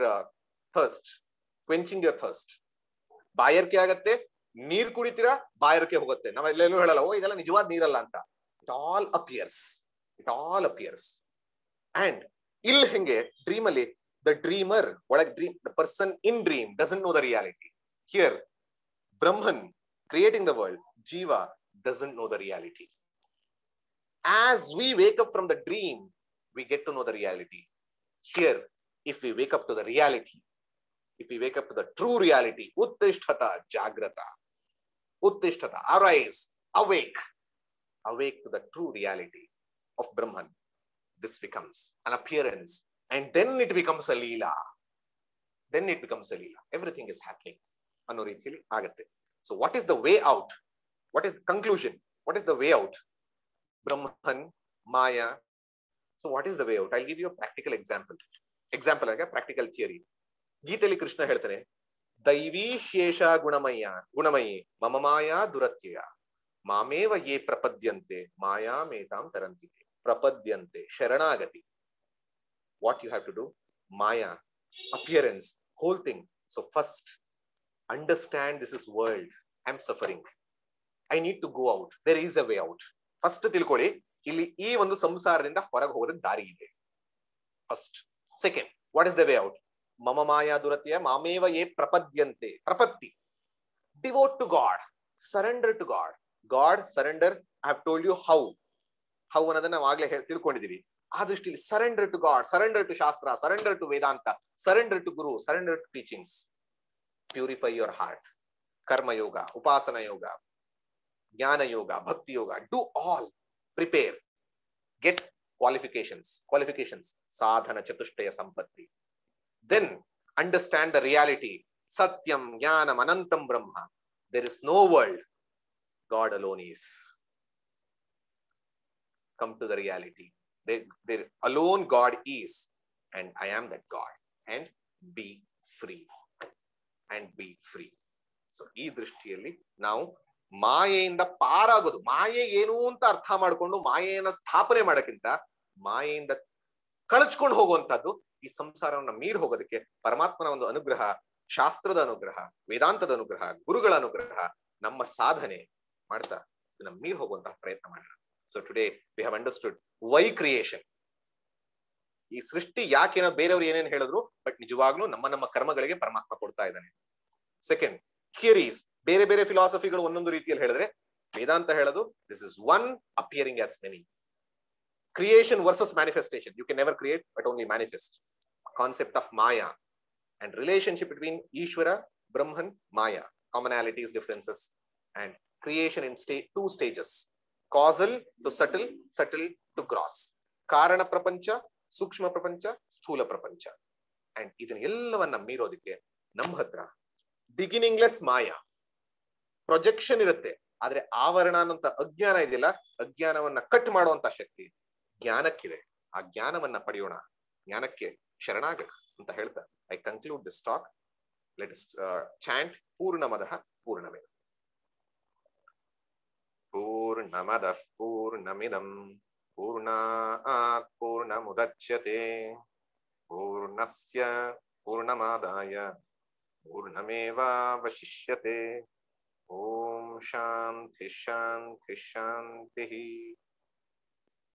thirst, quenching your thirst. ಬಾಯರ್ಕೆ ಆಗತ್ತೆ, ನೀರ್ ಕುಡಿತೀರಾ, ಬಾಯರ್ಕೆ ಹೋಗುತ್ತೆ. ನಾವೆಲ್ಲೆಲ್ಲೂ ಹೇಳಲ್ಲ ಓ ಇದೆಲ್ಲ ನಿಜವಾದ ನೀರಲ್ಲ ಅಂತ. It all appears. And ಇಲ್ಲಿ ಹೆಂಗೆ ಡ್ರೀಮ್ ಅಲ್ಲಿ the dreamer, the person in dream doesn't know the reality. Here, Brahman creating the world, Jiva doesn't know the reality. As we wake up from the dream, we get to know the reality. Here, if we wake up to the reality, if we wake up to the true reality, Uttishtata Jagrata, Uttishtata, arise, awake to the true reality of Brahman. This becomes an appearance, and then it becomes a Leela. Everything is happening. ಅನ್ನೋ ರೀತಿಯಲ್ಲಿ ಆಗತ್ತೆ. So what is the way out? What is the conclusion? What is the way out? Brahman, Maya. So what is the way out? I'll give you a practical example. ಆಗ practical theory. ಗೀತೆಯಲ್ಲಿ ಕೃಷ್ಣ ಹೇಳ್ತಾನೆ, ದೈವೀ ಶೇಷ ಗುಣಮಯಿ ಮಮ ಮಾಯಾ ದುರತ್ಯಯ ಮಾಮೇವ ಯೇ ಪ್ರಪದ್ಯಂತೆ ಮಾಯಾ ಮೇತಾಂ ತರಂತಿತೆ. ಪ್ರಪದ್ಯಂತೆ, ಶರಣಾಗತಿ. What you have to do? Maya, appearance, whole thing. So first, understand this is world. I'm suffering. I need to go out. There is a way out. First ತಿಳ್ಕೊಳ್ಳಿ, ಇಲ್ಲಿ ಈ ಒಂದು ಸಂಸಾರದಿಂದ ಹೊರಗೆ ಹೋಗೋದಕ್ಕೆ ದಾರಿ ಇದೆ. First. Second, what is the way out? ಮಮ ಮಾಯಾ ದುರತ್ಯ ಮಾಮೇವ ಯೇ ಪ್ರಪದ್ಯಂತೆ. ಪ್ರಪತ್ತಿ. Devote to God. Surrender to God. God, surrender. I have told you how ಅನ್ನೋದನ್ನ ನಾವು ಆಗ್ಲೇ ತಿಳ್ಕೊಂಡಿದೀವಿ. ಆ ದೃಷ್ಟಿಯಲ್ಲಿ surrender to God, surrender to Shastra, surrender to Vedanta, surrender to Guru, surrender to teachings. Purify your heart. Karma yoga, upasana yoga. ಜ್ಞಾನ ಯೋಗ, ಭಕ್ತಿ ಯೋಗ, do all, prepare, get qualifications, sadhana chatushtaya ಸಂಪತ್ತಿ. Then understand the reality. Satyam Jnanam Anantam Brahma. There is no world. God alone is. Come to the reality. There alone God is. And I am that God. And be free. And be free. So, ಈ ದೃಷ್ಟಿಯಲ್ಲಿ ನಾವು ಮಾಯೆಯಿಂದ ಪಾರಾಗೋದು, ಮಾಯೆ ಏನು ಅಂತ ಅರ್ಥ ಮಾಡಿಕೊಂಡು ಮಾಯೆಯನ್ನ ಸ್ಥಾಪನೆ ಮಾಡೋಕ್ಕಿಂತ ಮಾಯೆಯಿಂದ ಕಳಚ್ಕೊಂಡು ಹೋಗುವಂತದ್ದು, ಈ ಸಂಸಾರವನ್ನ ಮೀರಿ ಹೋಗೋದಕ್ಕೆ ಪರಮಾತ್ಮನ ಒಂದು ಅನುಗ್ರಹ, ಶಾಸ್ತ್ರದ ಅನುಗ್ರಹ, ವೇದಾಂತದ ಅನುಗ್ರಹ, ಗುರುಗಳ ಅನುಗ್ರಹ, ನಮ್ಮ ಸಾಧನೆ ಮಾಡ್ತಾ ಇದನ್ನ ಮೀರಿ ಹೋಗುವಂತಹ ಪ್ರಯತ್ನ ಮಾಡೋಣ. So today we have understood why creation. ಈ ಸೃಷ್ಟಿ ಯಾಕೇನೋ ಬೇರೆಯವ್ರು ಏನೇನು ಹೇಳಿದ್ರು, ಬಟ್ ನಿಜವಾಗ್ಲೂ ನಮ್ಮ ಕರ್ಮಗಳಿಗೆ ಪರಮಾತ್ಮ ಕೊಡ್ತಾ ಇದ್ದಾನೆ. ಸೆಕೆಂಡ್, ಥಿಯರೀಸ್, ಬೇರೆ ಬೇರೆ ಫಿಲಾಸಫಿಗಳು ಒಂದೊಂದು ರೀತಿಯಲ್ಲಿ ಹೇಳಿದ್ರೆ, ವೇದಾಂತ ಹೇಳೋದು this is one appearing as many. Creation versus manifestation. You can never create, but only manifest. Concept of Maya and relationship between Ishvara, Brahman, Maya. Commonalities, differences, and creation in two stages. Causal to subtle, subtle to gross. Karana prapancha, Sukshma prapancha, Sthula prapancha. And ಇದನ್ನ ಎಲ್ಲವನ್ನ ಮೀರೋದಕ್ಕೆ ನಮ್ಮ ಹತ್ರ beginningless ಮಾಯಾ projection ಇರುತ್ತೆ, ಆದ್ರೆ ಆವರಣ ಅನ್ನೋಂತ ಅಜ್ಞಾನ ಇದೆಯಲ್ಲ, ಅಜ್ಞಾನವನ್ನ cut ಮಾಡುವಂತ ಶಕ್ತಿ ಜ್ಞಾನಕ್ಕಿದೆ. ಆ ಜ್ಞಾನವನ್ನ ಪಡೆಯೋಣ, ಜ್ಞಾನಕ್ಕೆ ಶರಣಾಗೋಣ ಅಂತ ಹೇಳ್ತಾ I conclude this talk. Let us chant ಪೂರ್ಣಮದಃ ಪೂರ್ಣಮೇವ. ಪೂರ್ಣಮದಃ ಪೂರ್ಣಮಿದಂ ಪೂರ್ಣಾತ್ ಪೂರ್ಣಮುದಚ್ಯತೆ ಪೂರ್ಣಸ್ಯ ಪೂರ್ಣಮಾದಾಯ ಪೂರ್ಣಮೇವಾವಶಿಷ್ಯತೆ. ಓಂ ಶಾಂತಿ ಶಾಂತಿ ಶಾಂತಿ.